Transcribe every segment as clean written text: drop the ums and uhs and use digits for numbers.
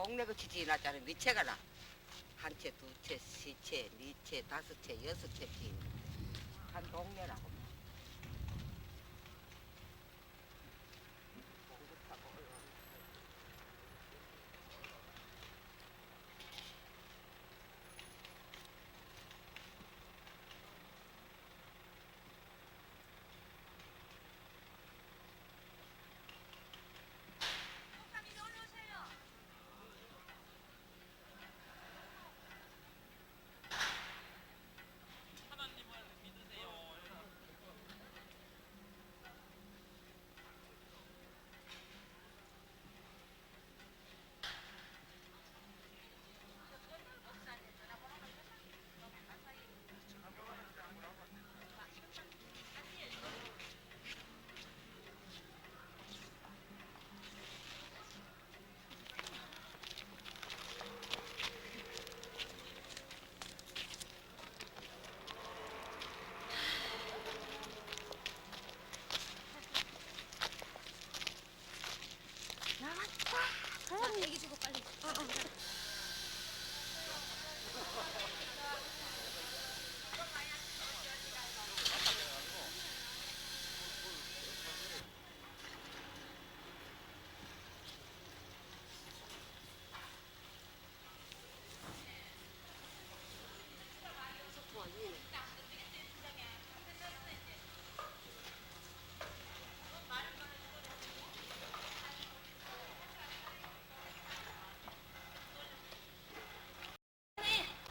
동네 그 지지났잖아. 미채가 나. 한 채, 두 채, 세 채, 네 채, 다섯 채, 여섯 채 지. 한 동네라고. 자, 얘기 주고 빨리.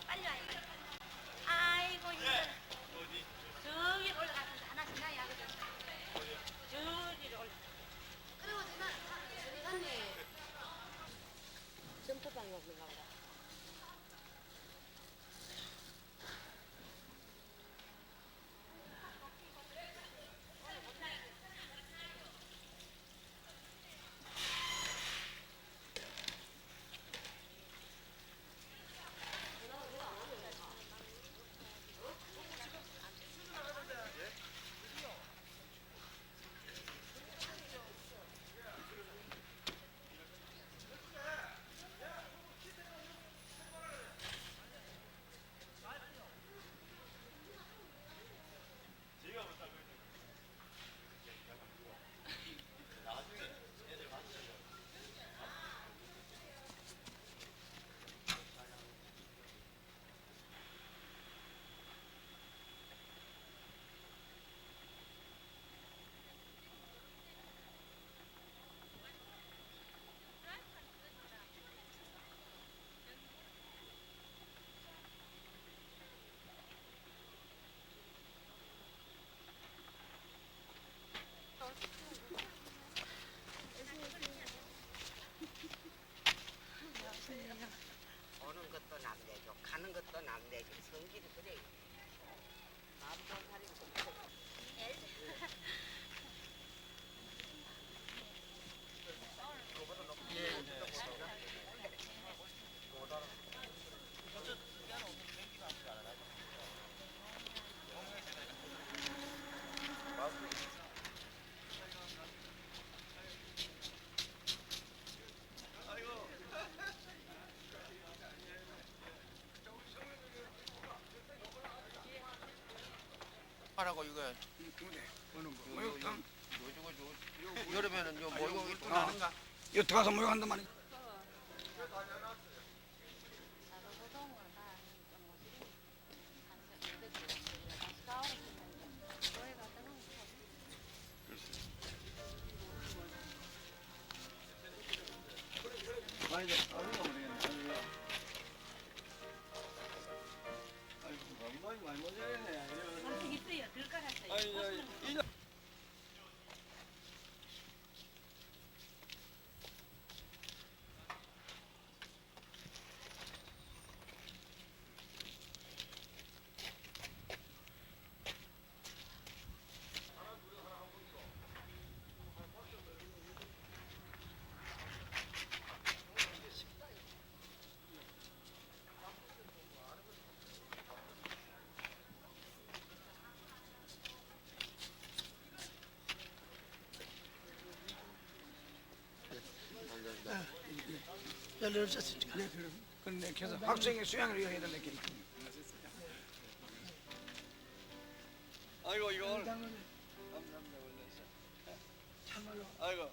빨리 와요. 아이고 힘들어. 저기 올라가서 하나씩 나야 하거든. 저기로 올라. 그리고 누나 저기 갔네. 점프방이 없는가 보다. 오는 것도 남내줘, 가는 것도 남내줘. 성질이 그래. 마음 좋은 사람이 좀 하라고 이거 목욕탕 여름에는 요 목욕이 또 아. 나는가? 이거 들어가서 목욕한단 말이야. 많이 있어요. 들 깔았어요. 별일 없었으니까. 네, 근데 그래서 학생의 수양을 해야 된다 느낌. 아이고 이거 오늘 당연히 감사합니다 원래. 참말로 아이고.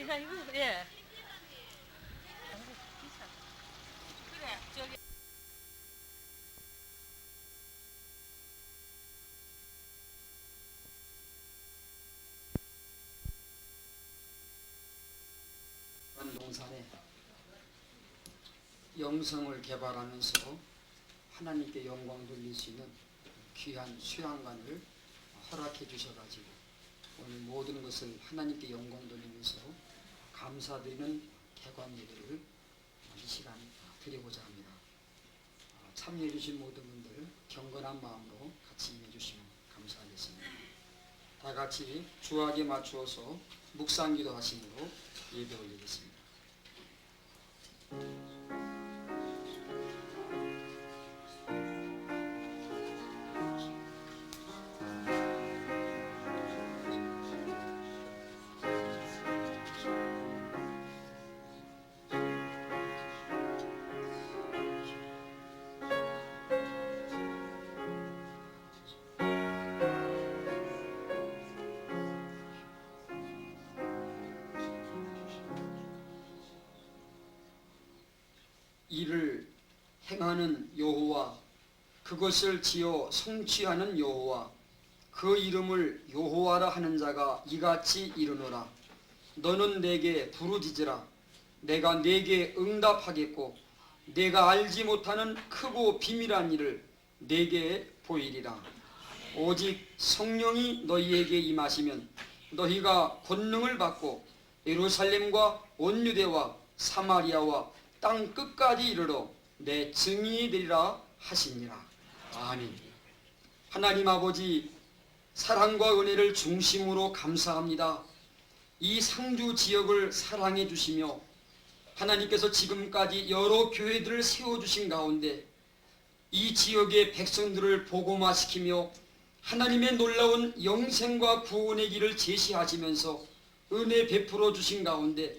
야, 이거, 예. 그래, 저기. 동산에 영성을 개발하면서 하나님께 영광 돌릴 수 있는 귀한 수양관을 허락해 주셔가지고 오늘 모든 것을 하나님께 영광 돌리면서 감사드리는 개관 예배를 이 시간 드리고자 합니다. 참여해 주신 모든 분들 경건한 마음으로 같이 임해 주시면 감사하겠습니다. 다 같이 주악에 맞추어서 묵상기도 하심으로 예배 올리겠습니다. 이를 행하는 여호와 그것을 지어 성취하는 여호와 그 이름을 여호와라 하는 자가 이같이 이르노라. 너는 내게 부르짖으라. 내가 내게 응답하겠고 내가 알지 못하는 크고 비밀한 일을 내게 보이리라. 오직 성령이 너희에게 임하시면 너희가 권능을 받고 예루살렘과 온 유대와 사마리아와 땅 끝까지 이르러 내 증인이 되리라 하시니라. 아멘. 하나님 아버지 사랑과 은혜를 중심으로 감사합니다. 이 상주 지역을 사랑해 주시며 하나님께서 지금까지 여러 교회들을 세워주신 가운데 이 지역의 백성들을 복음화시키며 하나님의 놀라운 영생과 구원의 길을 제시하시면서 은혜 베풀어 주신 가운데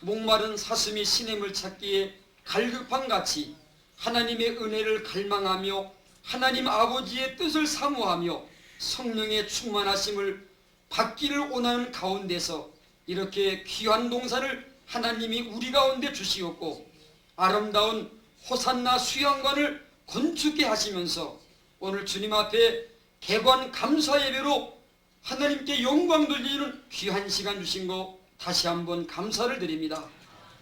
목마른 사슴이 시냇을 찾기에 갈급한 같이 하나님의 은혜를 갈망하며 하나님 아버지의 뜻을 사모하며 성령의 충만하심을 받기를 원하는 가운데서 이렇게 귀한 동산을 하나님이 우리 가운데 주시었고 아름다운 호산나 수양관을 건축해 하시면서 오늘 주님 앞에 개관 감사 예배로 하나님께 영광 돌리는 귀한 시간 주신 거 다시 한번 감사를 드립니다.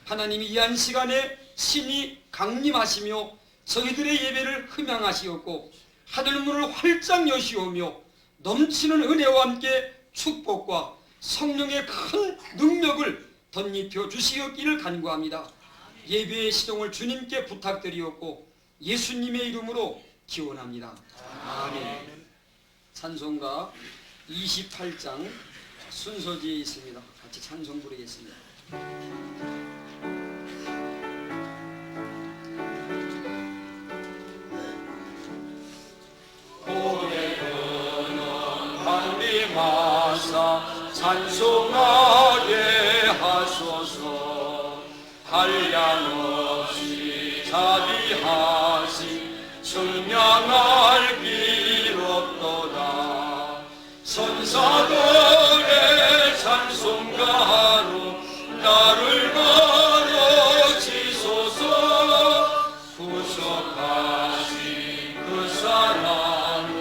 하나님이 이 한 시간에 신이 강림하시며 저희들의 예배를 흠양하시었고 하늘문을 활짝 여시오며 넘치는 은혜와 함께 축복과 성령의 큰 능력을 덧입혀 주시었기를 간구합니다. 예배의 시동을 주님께 부탁드리었고 예수님의 이름으로 기원합니다. 아멘. 찬송가 28장 순서지에 있습니다. 같이 찬송 부르겠습니다. 고대근은 강림하사 찬송하게 하소서. 한량없이 자비하시 청량할 길 없도다. 선사들의 찬송가로 나를 걸어지소서. 구속하신 그 사랑을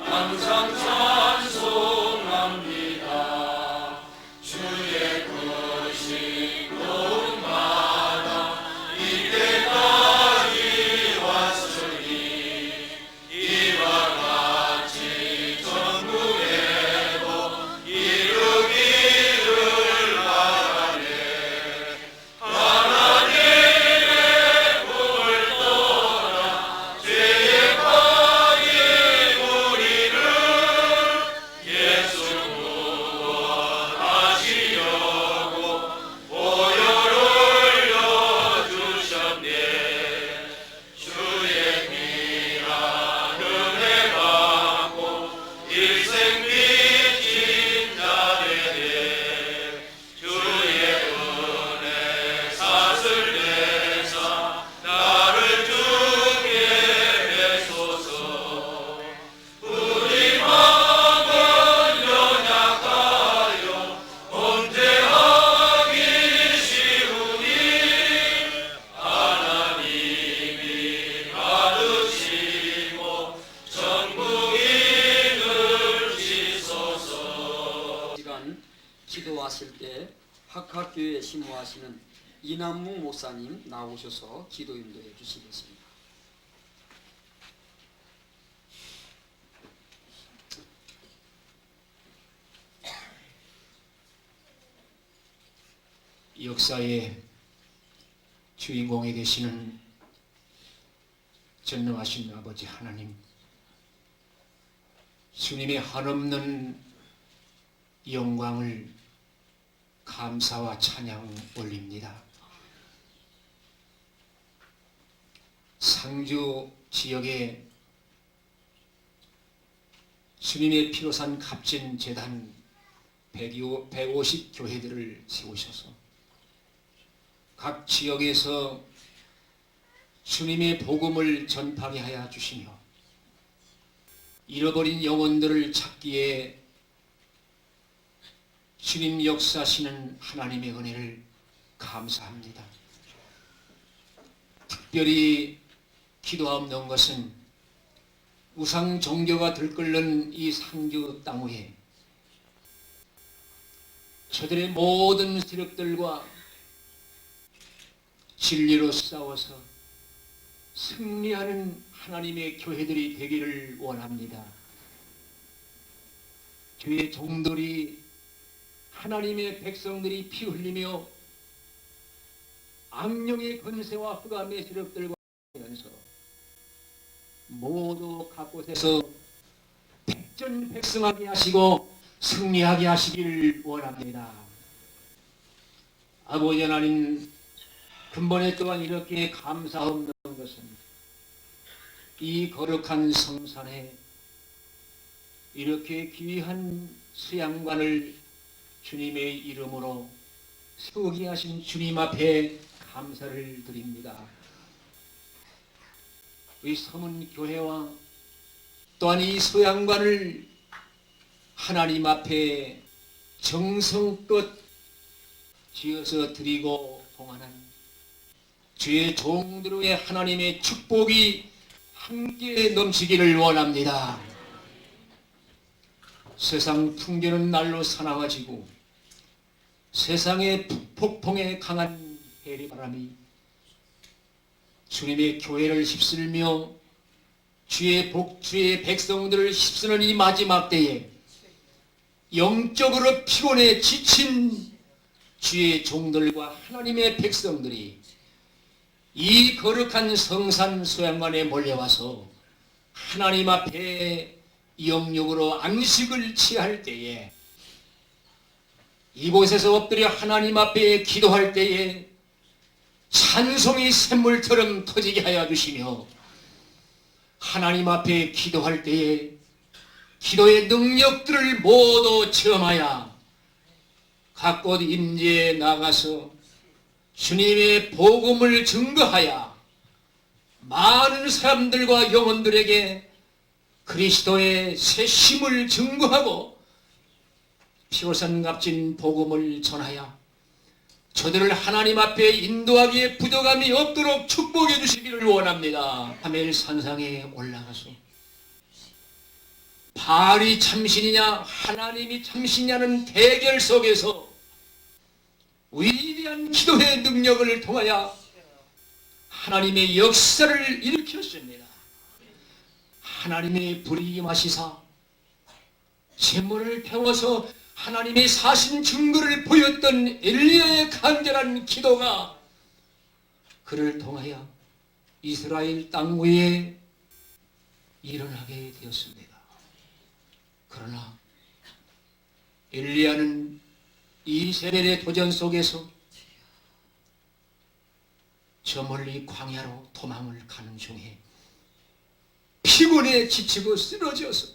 항상 찬송합니다. 주의 크신 도움마다 이때까지 왔으니 이와 같이 전국에도 이루기를 바랍니다. 이남무 목사님 나오셔서 기도 인도해 주시겠습니다. 역사의 주인공에 계시는 전능하신 아버지 하나님, 주님의 한없는 영광을 감사와 찬양 올립니다. 상주 지역에 주님의 피로 산 값진 재단 150 교회들을 세우셔서 각 지역에서 주님의 복음을 전파하게 하여 주시며 잃어버린 영혼들을 찾기에 주님 역사하시는 하나님의 은혜를 감사합니다. 특별히 기도하옵는 것은 우상 종교가 들끓는 이 상주 땅 위에 저들의 모든 세력들과 진리로 싸워서 승리하는 하나님의 교회들이 되기를 원합니다. 주의 종들이 하나님의 백성들이 피 흘리며 악령의 권세와 흑암의 세력들과 하면서 모두 각 곳에서 백전백승하게 하시고 승리하게 하시기를 원합니다. 아버지 하나님, 근본에 또한 이렇게 감사없는 것은 이 거룩한 성산에 이렇게 귀한 수양관을 주님의 이름으로 세우게 하신 주님 앞에 감사를 드립니다. 우리 서문교회와 또한 이 수양관을 하나님 앞에 정성껏 지어서 드리고 봉헌한 주의 종들의 하나님의 축복이 함께 넘치기를 원합니다. 세상 풍겨는 날로 사나워지고 세상의 폭풍에 강한 해리바람이 주님의 교회를 휩쓸며 주의 백성들을 휩쓰는 이 마지막 때에 영적으로 피곤해 지친 주의 종들과 하나님의 백성들이 이 거룩한 성산 수양관에 몰려와서 하나님 앞에 영육으로 안식을 취할 때에 이곳에서 엎드려 하나님 앞에 기도할 때에 찬송이 샘물처럼 터지게 하여 주시며 하나님 앞에 기도할 때에 기도의 능력들을 모두 체험하여 각 곳 임재에 나가서 주님의 복음을 증거하여 많은 사람들과 영혼들에게 그리스도의 새 힘을 증거하고 피로산 값진 복음을 전하여 저들을 하나님 앞에 인도하기에 부족함이 없도록 축복해 주시기를 원합니다. 하멜 산상에 올라가서 바알이 참신이냐 하나님이 참신이냐는 대결 속에서 위대한 기도의 능력을 통하여 하나님의 역사를 일으켰습니다. 하나님의 불이 임하시사 재물을 태워서 하나님의 사신 증거를 보였던 엘리야의 간절한 기도가 그를 통하여 이스라엘 땅 위에 일어나게 되었습니다. 그러나 엘리야는 이세벨의 도전 속에서 저 멀리 광야로 도망을 가는 중에 피곤해 지치고 쓰러져서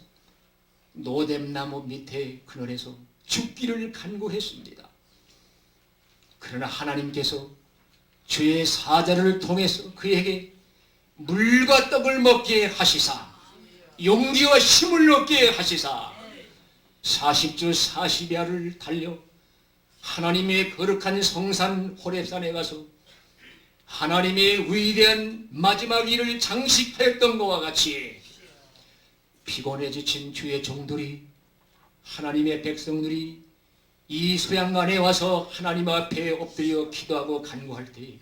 노뎀나무 밑에 그늘에서 죽기를 간구했습니다. 그러나 하나님께서 주의 사자를 통해서 그에게 물과 떡을 먹게 하시사 용기와 힘을 얻게 하시사 40주 40야를 달려 하나님의 거룩한 성산 호렙산에 가서 하나님의 위대한 마지막 일을 장식하였던 것과 같이 피곤해 지친 주의 종들이 하나님의 백성들이 이 소양관에 와서 하나님 앞에 엎드려 기도하고 간구할 때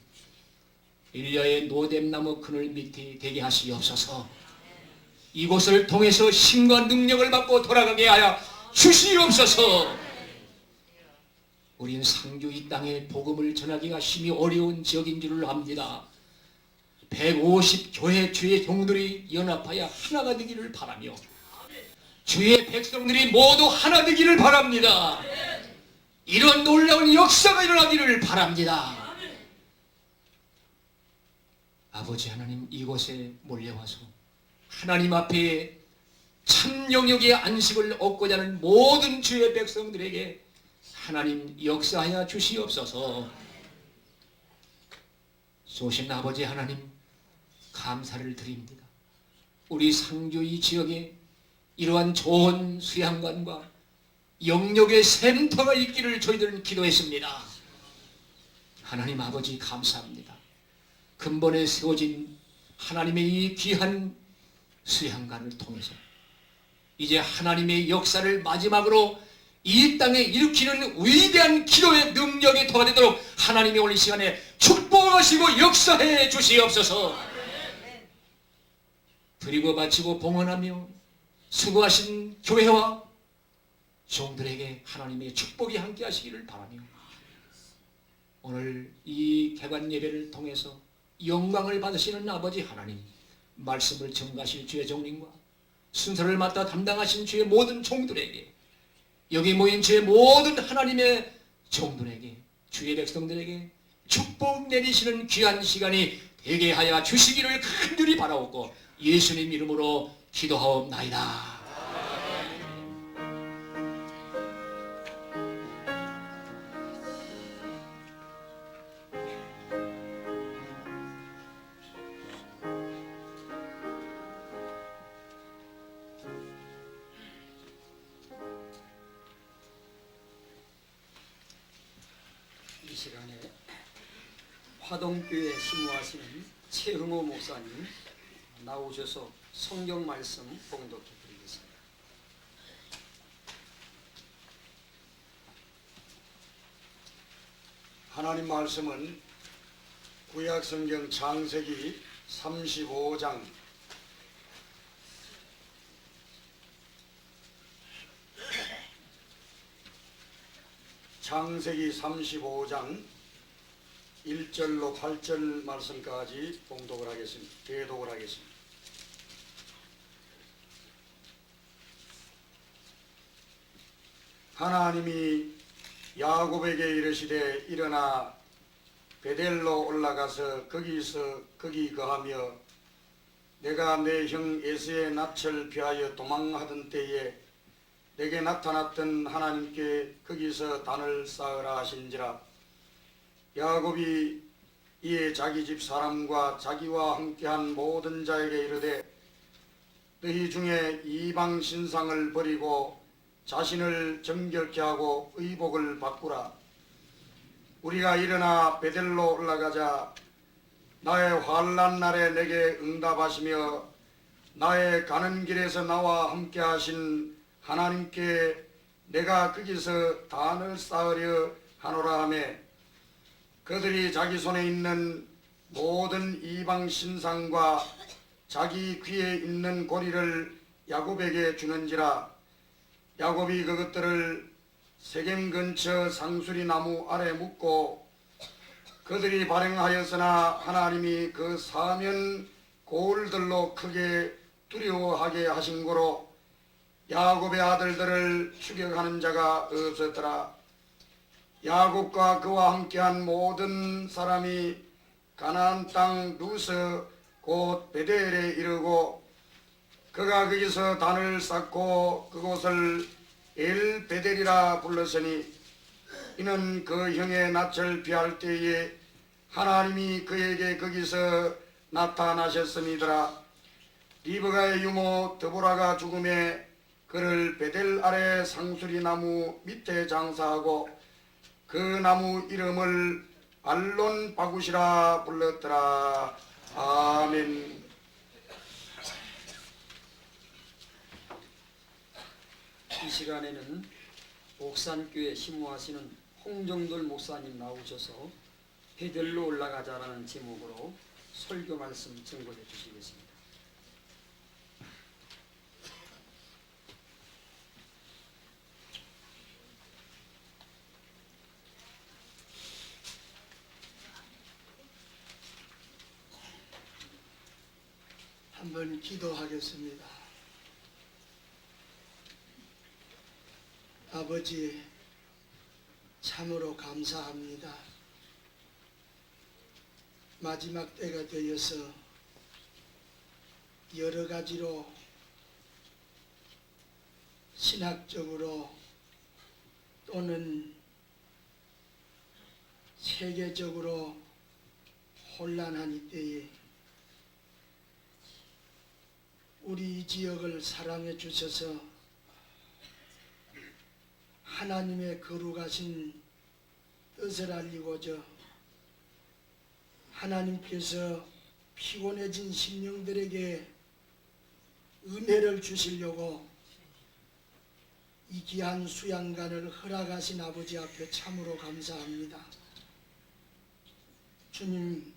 엘리야의 노뎀나무 그늘 밑에 되게 하시옵소서. 이곳을 통해서 힘과 능력을 받고 돌아가게 하여 주시옵소서. 우린 상주 이 땅에 복음을 전하기가 심히 어려운 지역인 줄을 압니다. 150교회 주의 종들이 연합하여 하나가 되기를 바라며 주의 백성들이 모두 하나 되기를 바랍니다. 이런 놀라운 역사가 일어나기를 바랍니다. 아버지 하나님, 이곳에 몰려와서 하나님 앞에 참 영역의 안식을 얻고자 하는 모든 주의 백성들에게 하나님 역사하여 주시옵소서. 쏘신 아버지 하나님, 감사를 드립니다. 우리 상주 이 지역에 이러한 좋은 수양관과 영역의 센터가 있기를 저희들은 기도했습니다. 하나님 아버지 감사합니다. 근본에 세워진 하나님의 이 귀한 수양관을 통해서 이제 하나님의 역사를 마지막으로 이 땅에 일으키는 위대한 기도의 능력이 더하도록 하나님이 오늘 이 시간에 축복하시고 역사해 주시옵소서. 드리고 바치고 봉헌하며 수고하신 교회와 종들에게 하나님의 축복이 함께 하시기를 바라며 오늘 이 개관 예배를 통해서 영광을 받으시는 아버지 하나님, 말씀을 전가하실 주의 종님과 순서를 맡아 담당하신 주의 모든 종들에게, 여기 모인 주의 모든 하나님의 종들에게, 주의 백성들에게 축복 내리시는 귀한 시간이 되게 하여 주시기를 간절히 바라옵고 예수님 이름으로 기도하옵나이다. 이 시간에 화동교회 심무하시는 최흥호 목사님 나오셔서 성경 말씀 봉독해 드리겠습니다. 하나님 말씀은 구약성경 창세기 35장 창세기 35장 1절로 8절 말씀까지 봉독을 하겠습니다. 대독을 하겠습니다. 하나님이 야곱에게 이르시되 일어나 베델로 올라가서 거기 거하며 내가 내 형 에서의 낯을 피하여 도망하던 때에 내게 나타났던 하나님께 거기서 단을 쌓으라 하신지라. 야곱이 이에 자기 집 사람과 자기와 함께한 모든 자에게 이르되 너희 중에 이방 신상을 버리고 자신을 정결케 하고 의복을 바꾸라. 우리가 일어나 베델로 올라가자. 나의 환난 날에 내게 응답하시며 나의 가는 길에서 나와 함께 하신 하나님께 내가 거기서 단을 쌓으려 하노라 하며 그들이 자기 손에 있는 모든 이방 신상과 자기 귀에 있는 고리를 야곱에게 주는지라. 야곱이 그것들을 세겜 근처 상수리 나무 아래 묻고 그들이 발행하였으나 하나님이 그 사면 고울들로 크게 두려워하게 하신 고로 야곱의 아들들을 추격하는 자가 없었더라. 야곱과 그와 함께한 모든 사람이 가나안 땅 루스 곧 베델에 이르고 그가 거기서 단을 쌓고 그곳을 엘 베델이라 불렀으니 이는 그 형의 낯을 피할 때에 하나님이 그에게 거기서 나타나셨음이더라. 리브가의 유모 드보라가 죽음에 그를 베델 아래 상수리 나무 밑에 장사하고 그 나무 이름을 알론 바굿이라 불렀더라. 아멘. 이 시간에는 옥산교회 심호하시는 홍정돌 목사님 나오셔서 베델로 올라가자라는 제목으로 설교 말씀 증거해 주시겠습니다. 한번 기도하겠습니다. 아버지, 참으로 감사합니다. 마지막 때가 되어서 여러 가지로 신학적으로 또는 세계적으로 혼란한 이때에 우리 지역을 사랑해 주셔서 하나님의 거룩하신 뜻을 알리고자 하나님께서 피곤해진 심령들에게 은혜를 주시려고 이 귀한 수양관을 허락하신 아버지 앞에 참으로 감사합니다. 주님,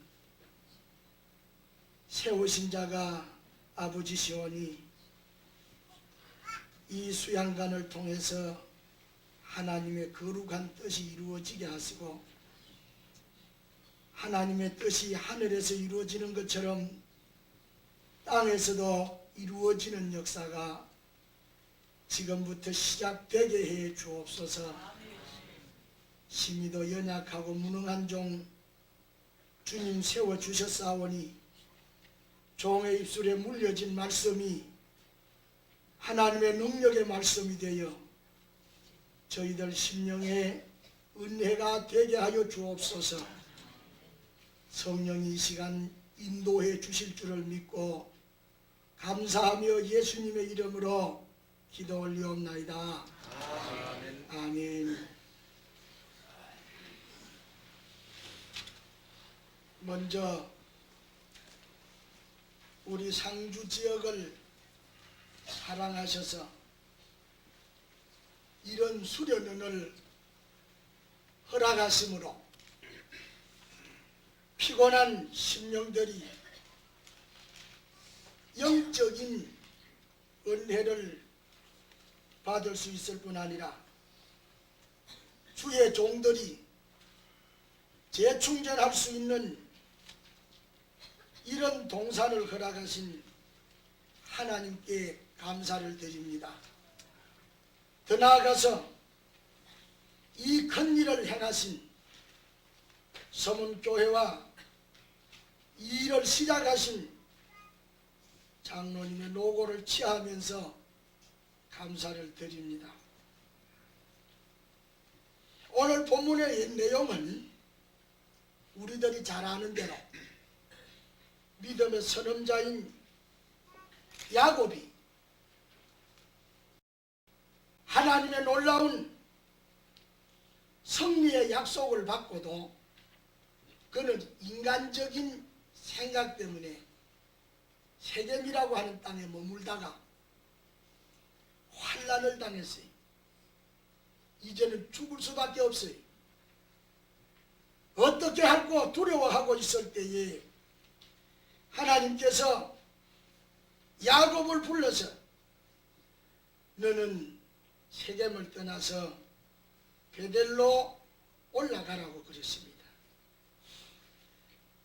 세우신 자가 아버지시오니 이 수양관을 통해서 하나님의 거룩한 뜻이 이루어지게 하시고 하나님의 뜻이 하늘에서 이루어지는 것처럼 땅에서도 이루어지는 역사가 지금부터 시작되게 해 주옵소서. 심히도 연약하고 무능한 종 주님 세워주셨사오니 종의 입술에 물려진 말씀이 하나님의 능력의 말씀이 되어 저희들 심령에 은혜가 되게 하여 주옵소서. 성령이 이 시간 인도해 주실 줄을 믿고 감사하며 예수님의 이름으로 기도 올리옵나이다. 아멘. 아멘. 먼저 우리 상주 지역을 사랑하셔서 이런 수련회를 허락하심으로 피곤한 심령들이 영적인 은혜를 받을 수 있을 뿐 아니라 주의 종들이 재충전할 수 있는 이런 동산을 허락하신 하나님께 감사를 드립니다. 더 나아가서 이 큰 일을 행하신 서문교회와 이 일을 시작하신 장로님의 노고를 취하면서 감사를 드립니다. 오늘 본문의 내용은 우리들이 잘 아는 대로 믿음의 선험자인 야곱이 하나님의 놀라운 승리의 약속을 받고도 그는 인간적인 생각 때문에 세겜이라고 하는 땅에 머물다가 환난을 당했어요. 이제는 죽을 수밖에 없어요. 어떻게 할고 두려워하고 있을 때에 하나님께서 야곱을 불러서 너는 세겜을 떠나서 베델로 올라가라고 그랬습니다.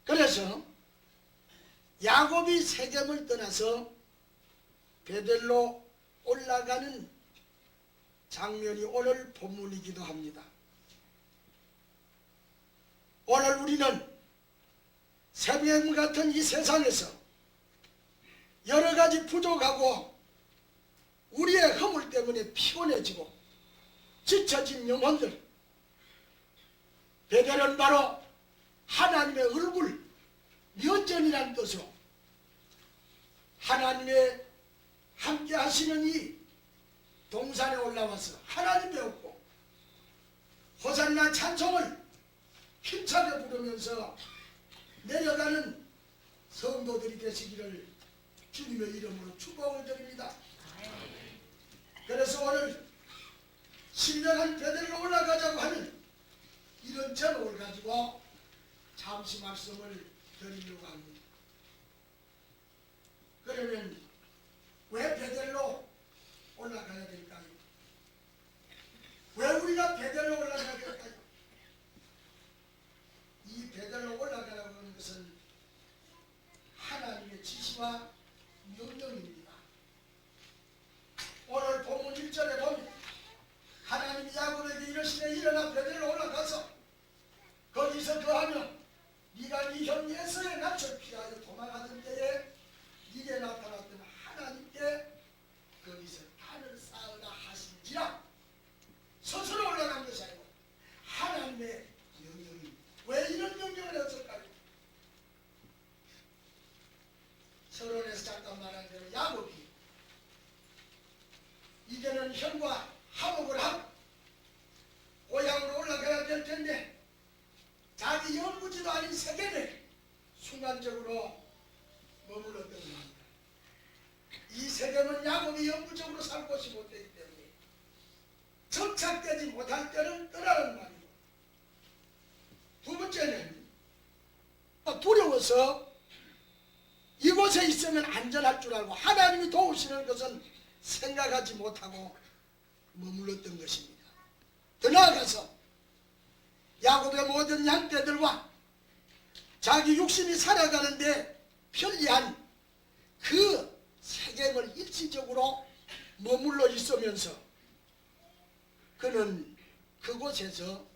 그래서 야곱이 세겜을 떠나서 베델로 올라가는 장면이 오늘 본문이기도 합니다. 오늘 우리는 세겜 같은 이 세상에서 여러 가지 부족하고 우리의 허물 때문에 피곤해지고 지쳐진 영혼들, 베델은 바로 하나님의 얼굴, 면전이라는 뜻으로 하나님의 함께 하시는 이 동산에 올라와서 하나님 배웠고 호산나 찬송을 힘차게 부르면서 내려가는 성도들이 되시기를 주님의 이름으로 축복을 드립니다. 그래서 오늘 신령한 베델로 올라가자고 하는 이런 제목을 가지고 잠시 말씀을 드리려고 합니다. 그러면 왜 베델로 올라가야 될까요? 왜 우리가 베델로 올라가야 될까요? 이 베델로 올라가라고 하는 것은 하나님의 지시와 명령입니다. 오늘 본문 1절에 보면 하나님이 야곱에게 이르시되 일어나 베델로 올라가서 거기서 거하며 네가 네 형 에서의 낯을 피하여 도망하던 때에 네게 나타났던 하나님께 거기서 단을 쌓으라 하신지라. 스스로 올라간 것이 아니고 하나님의 명령입니다. 왜 이런 명령을 했을까요? 서론에서 잠깐 말한 대로 야곱이 이제는 형과 화목을 하고 고향으로 올라가야 될 텐데 자기 연구지도 아닌 세겜에 순간적으로 머물렀던 겁니다. 이 세겜은 야곱이 영구적으로 살 곳이 못 되기 때문에 정착되지 못할 때는 떠나는 말이고, 두 번째는 두려워서 이곳에 있으면 안전할 줄 알고 하나님이 도우시는 것은 생각하지 못하고 머물렀던 것입니다. 더 나아가서 야곱의 모든 양떼들과 자기 육신이 살아가는데 편리한 그 세겜을 일시적으로 머물러 있으면서 그는 그곳에서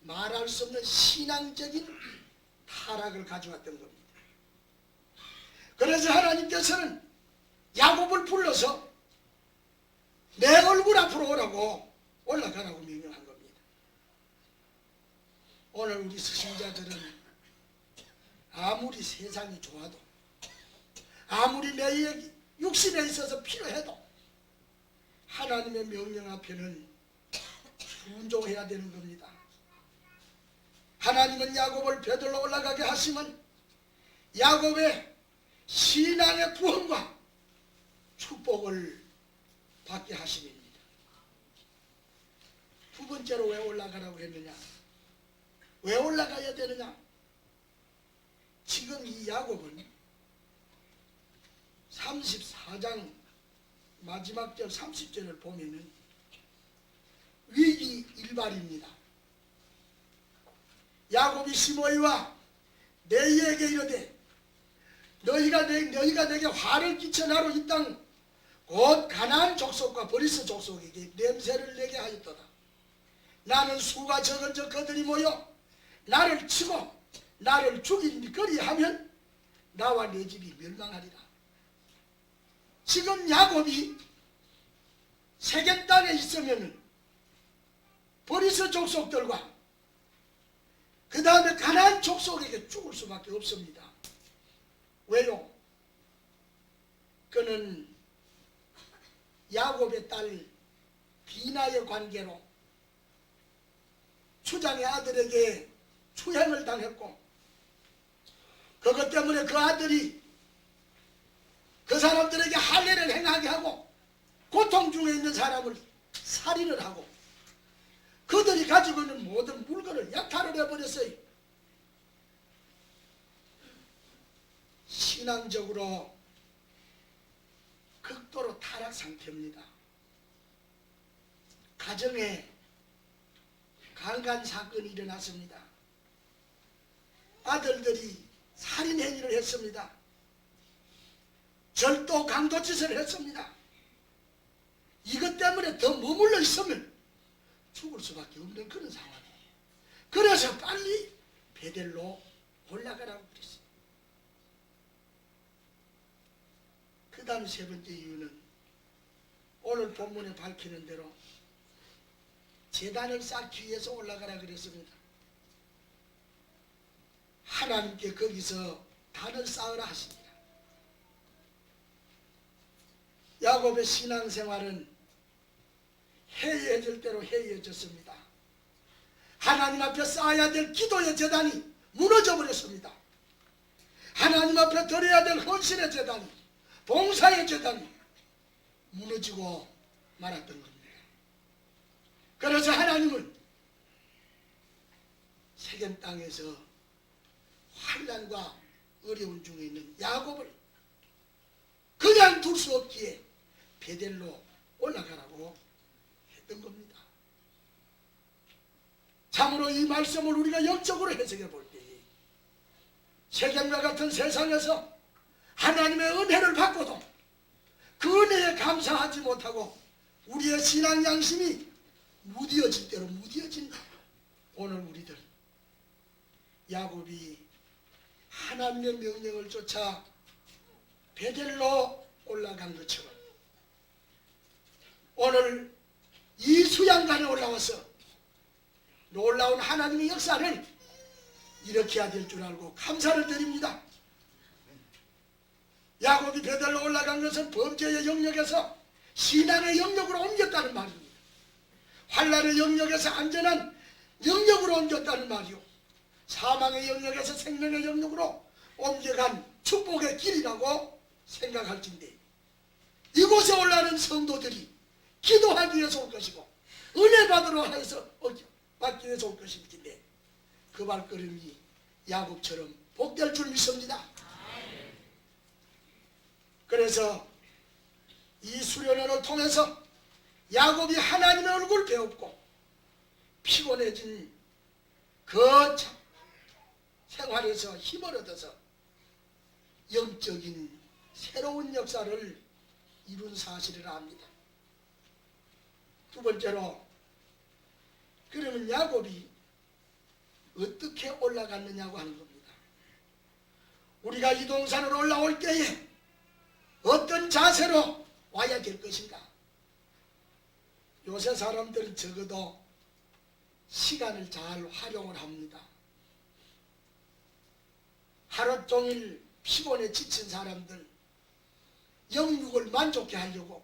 말할 수 없는 신앙적인 타락을 가져왔던 겁니다. 그래서 하나님께서는 야곱을 불러서 내 얼굴 앞으로 오라고 올라가라고 명령한 겁니다. 오늘 우리 스승자들은 아무리 세상이 좋아도 아무리 내 육신에 있어서 필요해도 하나님의 명령 앞에는 순종해야 되는 겁니다. 하나님은 야곱을 베들로 올라가게 하시면 야곱의 신앙의 구원과 축복을 받게 하심입니다. 두 번째로 왜 올라가라고 했느냐? 왜 올라가야 되느냐? 지금 이 야곱은 34장 마지막 절 30절을 보면은 위기 일발입니다. 야곱이 시므이와 레이에게 이르되 너희가 내게 화를 끼쳐 나로 이 땅 곧 가나안 족속과 브리스 족속에게 냄새를 내게 하였도다. 나는 수가 적은 저 그들이 모여 나를 치고 나를 죽이니 그리하면 나와 내 집이 멸망하리라. 지금 야곱이 세겜 땅에 있으면 브리스 족속들과 그 다음에 가나안 족속에게 죽을 수밖에 없습니다. 왜요? 그는 야곱의 딸 비나의 관계로 추장의 아들에게 추행을 당했고, 그것 때문에 그 아들이 그 사람들에게 할례를 행하게 하고 고통 중에 있는 사람을 살인을 하고 그들이 가지고 있는 모든 물건을 약탈을 해버렸어요. 신앙적으로 극도로 타락 상태입니다. 가정에 강간 사건이 일어났습니다. 아들들이 살인 행위를 했습니다. 절도 강도짓을 했습니다. 이것 때문에 더 머물러 있으면 죽을 수밖에 없는 그런 상황이에요. 그래서 빨리 베델로 올라가라고 그랬어요. 그 다음 세 번째 이유는 오늘 본문에 밝히는 대로 제단을 쌓기 위해서 올라가라 그랬습니다. 하나님께 거기서 단을 쌓으라 하십니다. 야곱의 신앙생활은 해이해질 대로 해이해졌습니다. 하나님 앞에 쌓아야 될 기도의 제단이 무너져 버렸습니다. 하나님 앞에 드려야 될 헌신의 제단이, 봉사의 제단이 무너지고 말았던 겁니다. 그래서 하나님은 세겜 땅에서 환난과 어려운 중에 있는 야곱을 그냥 둘 수 없기에 베델로 올라가라고 했던 겁니다. 참으로 이 말씀을 우리가 영적으로 해석해 볼 때에 세겜과 같은 세상에서 하나님의 은혜를 받고도 그 은혜에 감사하지 못하고 우리의 신앙 양심이 무뎌질 대로 무뎌진 오늘 우리들, 야곱이 하나님의 명령을 쫓아 베델로 올라간 것처럼 오늘 이 수양간에 올라와서 놀라운 하나님의 역사를 일으켜야 될 줄 알고 감사를 드립니다. 야곱이 베델로 올라간 것은 범죄의 영역에서 신앙의 영역으로 옮겼다는 말입니다. 환난의 영역에서 안전한 영역으로 옮겼다는 말이요, 사망의 영역에서 생명의 영역으로 옮겨간 축복의 길이라고 생각할진데, 이곳에 올라오는 성도들이 기도하기 위해서 올 것이고 은혜 받으러 해서 받기 위해서 올 것인데, 그 발걸음이 야곱처럼 복될 줄 믿습니다. 그래서 이 수련회를 통해서 야곱이 하나님의 얼굴을 배웠고 피곤해진 그 생활에서 힘을 얻어서 영적인 새로운 역사를 이룬 사실을 압니다. 두 번째로, 그러면 야곱이 어떻게 올라갔느냐고 하는 겁니다. 우리가 이 동산으로 올라올 때에 어떤 자세로 와야 될 것인가? 요새 사람들은 적어도 시간을 잘 활용을 합니다. 하루 종일 피곤에 지친 사람들, 영육을 만족해 하려고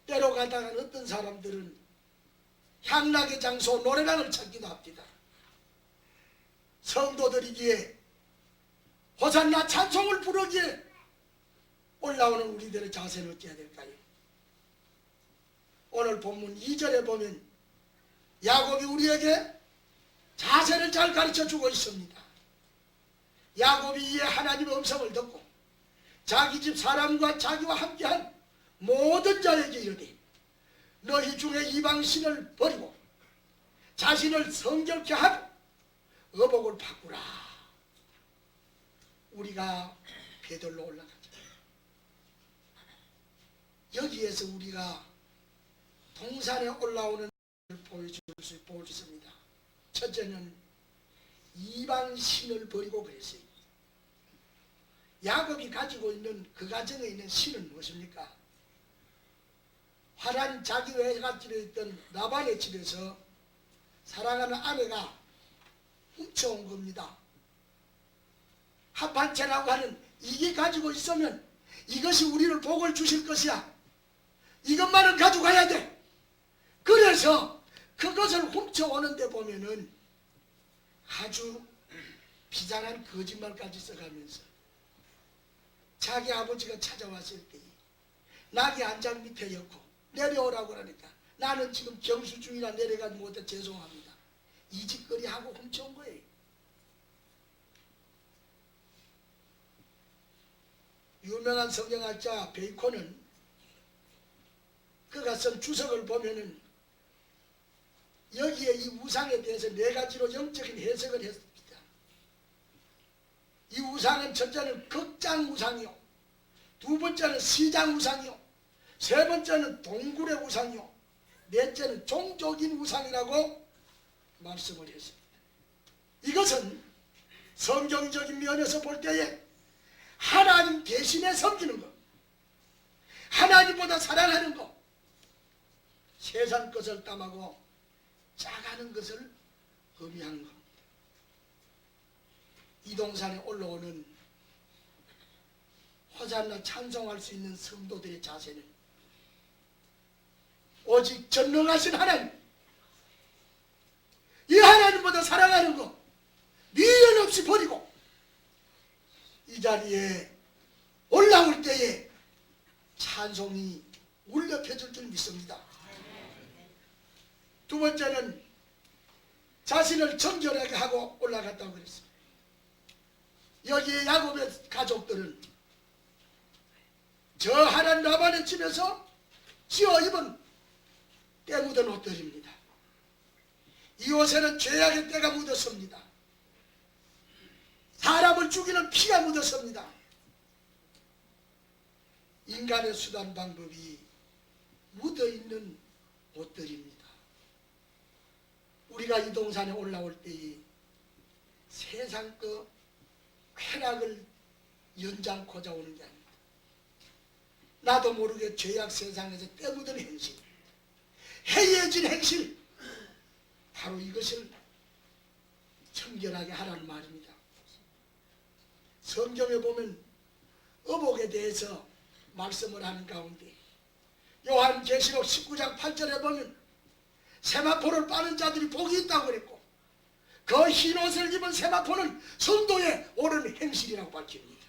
때로 가다가 어떤 사람들은 향락의 장소 노래방을 찾기도 합니다. 성도들이기에 호산나 찬송을 부르기에 올라오는 우리들의 자세는 어찌해야 될까요? 오늘 본문 2절에 보면 야곱이 우리에게 자세를 잘 가르쳐주고 있습니다. 야곱이 이에 하나님의 음성을 듣고 자기 집 사람과 자기와 함께한 모든 자에게 이르되, 너희 중에 이방신을 버리고 자신을 성결케 하고 의복을 바꾸라. 우리가 베들로 올라가자. 여기에서 우리가 동산에 올라오는 볼 수 있습니다. 첫째는 이방신을 버리고 그랬어요. 야곱이 가지고 있는 그 가정에 있는 신은 무엇입니까? 화란 자기 외갓집에 있던 라반의 집에서 사랑하는 아내가 훔쳐온 겁니다. 합한채라고 하는 이게 가지고 있으면 이것이 우리를 복을 주실 것이야. 이것만은 가져가야 돼. 그래서 그것을 훔쳐오는데 보면은 아주 비장한 거짓말까지 써가면서 자기 아버지가 찾아왔을 때 낙이 안장 밑에였고 내려오라고 하니까 나는 지금 경수 중이라 내려가지 못해 죄송합니다. 이 짓거리 하고 훔쳐온 거예요. 유명한 성경학자 베이컨은 그가 쓴 주석을 보면은 여기에 이 우상에 대해서 네 가지로 영적인 해석을 했습니다. 이 우상은 첫째는 극장 우상이요, 두 번째는 시장 우상이요, 세 번째는 동굴의 우상이요, 넷째는 종족인 우상이라고 말씀을 했습니다. 이것은 성경적인 면에서 볼 때에 하나님 대신에 섬기는 것, 하나님보다 사랑하는 것, 세상 것을 땀하고 짜가는 것을 의미한 겁니다. 이 동산에 올라오는 호산나 찬송할 수 있는 성도들의 자세는 오직 전능하신 하나님, 이 하나님보다 사랑하는 것 미련 없이 버리고 이 자리에 올라올 때에 찬송이 울려 펴질 줄 믿습니다. 두 번째는 자신을 정결하게 하고 올라갔다고 그랬습니다. 여기 야곱의 가족들은 저 하란 라반의 집에서 지어 입은 때 묻은 옷들입니다. 이 옷에는 죄악의 때가 묻었습니다. 사람을 죽이는 피가 묻었습니다. 인간의 수단 방법이 묻어있는 옷들입니다. 우리가 이 동산에 올라올 때에 세상 그 쾌락을 연장코자 오는 게 아닙니다. 나도 모르게 죄악 세상에서 때묻은 행실, 해이해진 행실, 바로 이것을 청결하게 하라는 말입니다. 성경에 보면 의복에 대해서 말씀을 하는 가운데 요한계시록 19장 8절에 보면 세마포를 빠는 자들이 복이 있다고 그랬고 그 흰옷을 입은 세마포는 성도의 옳은 행실이라고 밝힙니다.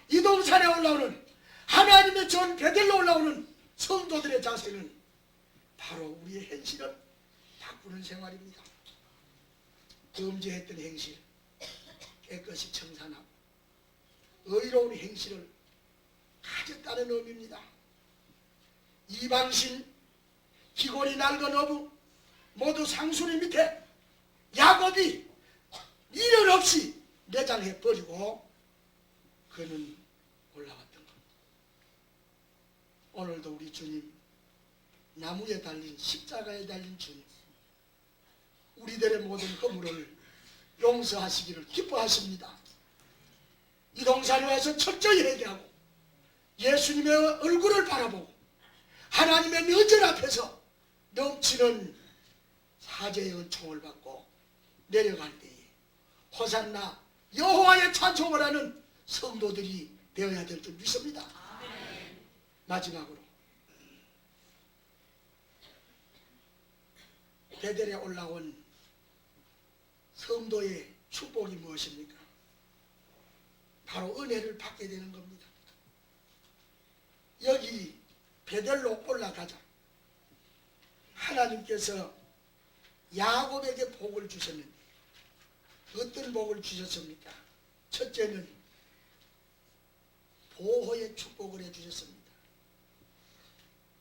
이 동산에 올라오는 하나님의 전 베델로 올라오는 성도들의 자세는 바로 우리의 행실을 바꾸는 생활입니다. 금지했던 행실 깨끗이 청산하고 의로운 행실을 가졌다는 의미입니다. 이방신, 기골이 낡은 어부 모두 상수리 밑에 야곱이 미련 없이 내장해 버리고 그는 올라갔던 겁니다. 오늘도 우리 주님 나무에 달린 십자가에 달린 주님 우리들의 모든 허물을 용서하시기를 기뻐하십니다. 이 동산에 와서 철저히 회개하고 예수님의 얼굴을 바라보고 하나님의 너절 앞에서 넘치는 사죄의 은총을 받고 내려갈 때에 호산나 여호와의 찬송을 하는 성도들이 되어야 될 줄 믿습니다. 마지막으로 베델에 올라온 성도의 축복이 무엇입니까? 바로 은혜를 받게 되는 겁니다. 여기 베델로 올라가자 하나님께서 야곱에게 복을 주셨는데 어떤 복을 주셨습니까? 첫째는 보호의 축복을 해주셨습니다.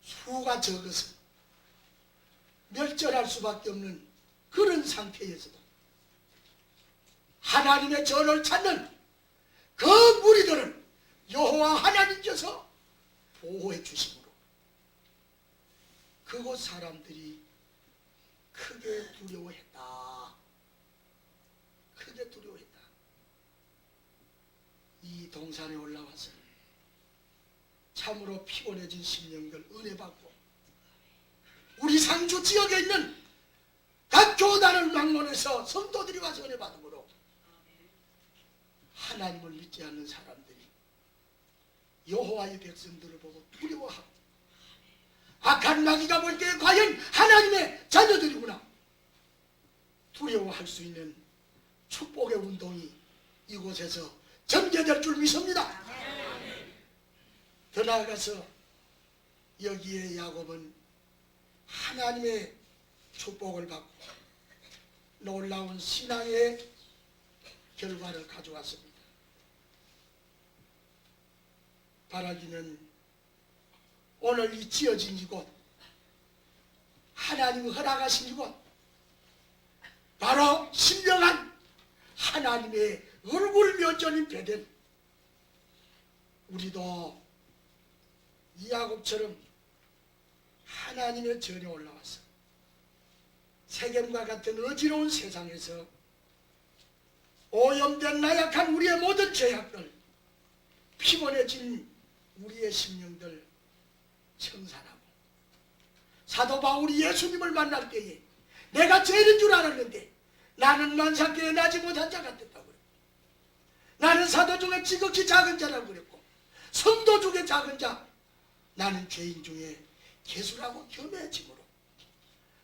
수가 적어서 멸절할 수밖에 없는 그런 상태에서도 하나님의 전을 찾는 그 무리들을 여호와 하나님께서 보호해 주심으로 그곳 사람들이 크게 두려워했다. 크게 두려워했다. 이 동산에 올라와서 참으로 피곤해진 심령들 은혜 받고 우리 상주 지역에 있는 각 교단을 막론해서 성도들이 와서 은혜 받음으로 하나님을 믿지 않는 사람들이 여호와의 백성들을 보고 두려워하고 악한 마귀가 볼 때 과연 하나님의 자녀들이구나 두려워할 수 있는 축복의 운동이 이곳에서 전개될 줄 믿습니다. 더 나아가서 여기에 야곱은 하나님의 축복을 받고 놀라운 신앙의 결과를 가져왔습니다. 바라기는 오늘 이 지어진 이곳 하나님이 허락하신 이곳 바로 신령한 하나님의 얼굴 면전인 베델 우리도 이 야곱처럼 하나님의 전에 올라와서 세겜과 같은 어지러운 세상에서 오염된 나약한 우리의 모든 죄악들 피곤해진 우리의 심령들 청산하고 사도 바울이 예수님을 만날 때에 내가 죄인인 줄 알았는데 나는 만삭계에 나지 못한 자 같았다고 그랬고 나는 사도 중에 지극히 작은 자라고 그랬고 성도 중에 작은 자 나는 죄인 중에 개수라고 겸해짐으로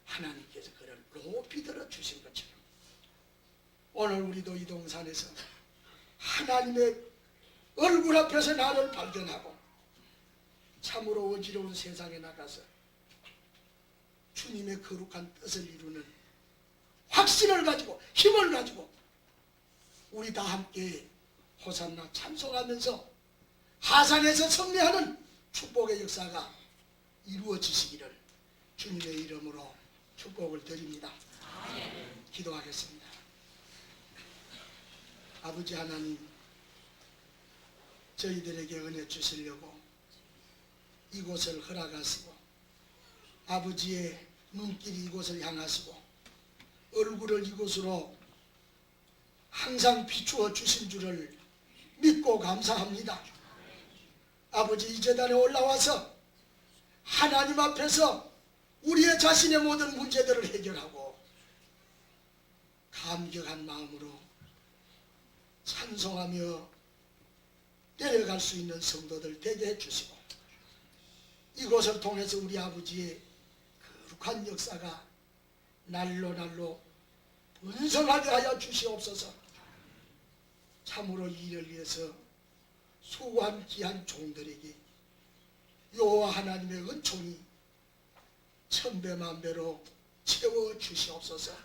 하나님께서 그를 높이 들어주신 것처럼 오늘 우리도 이 동산에서 하나님의 얼굴 앞에서 나를 발견하고 참으로 어지러운 세상에 나가서 주님의 거룩한 뜻을 이루는 확신을 가지고 힘을 가지고 우리 다 함께 호산나 찬송하면서 하산에서 승리하는 축복의 역사가 이루어지시기를 주님의 이름으로 축복을 드립니다. 기도하겠습니다. 아버지 하나님, 저희들에게 은혜 주시려고 이곳을 허락하시고 아버지의 눈길이 이곳을 향하시고 얼굴을 이곳으로 항상 비추어 주신 줄을 믿고 감사합니다. 아버지, 이 제단에 올라와서 하나님 앞에서 우리의 자신의 모든 문제들을 해결하고 감격한 마음으로 찬송하며 내려갈 수 있는 성도들 되게 해주시고 이곳을 통해서 우리 아버지의 거룩한 역사가 날로 날로 번성하게 하여 주시옵소서. 참으로 이 일을 위해서 수고한 귀한 종들에게 여호와 하나님의 은총이 천배만배로 채워 주시옵소서.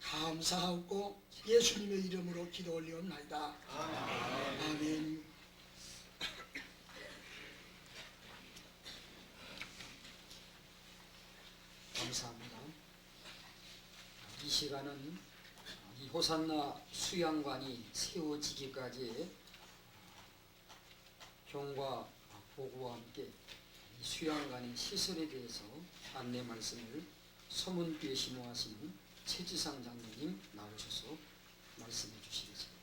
감사하고 예수님의 이름으로 기도 올리옵나이다. 아멘. 감사합니다. 이 시간은 이 호산나 수양관이 세워지기까지 경과 보고와 함께 이 수양관의 시설에 대해서 안내 말씀을 서문교에 심호하시는 최지상 장로님 나오셔서 말씀해 주시겠습니다.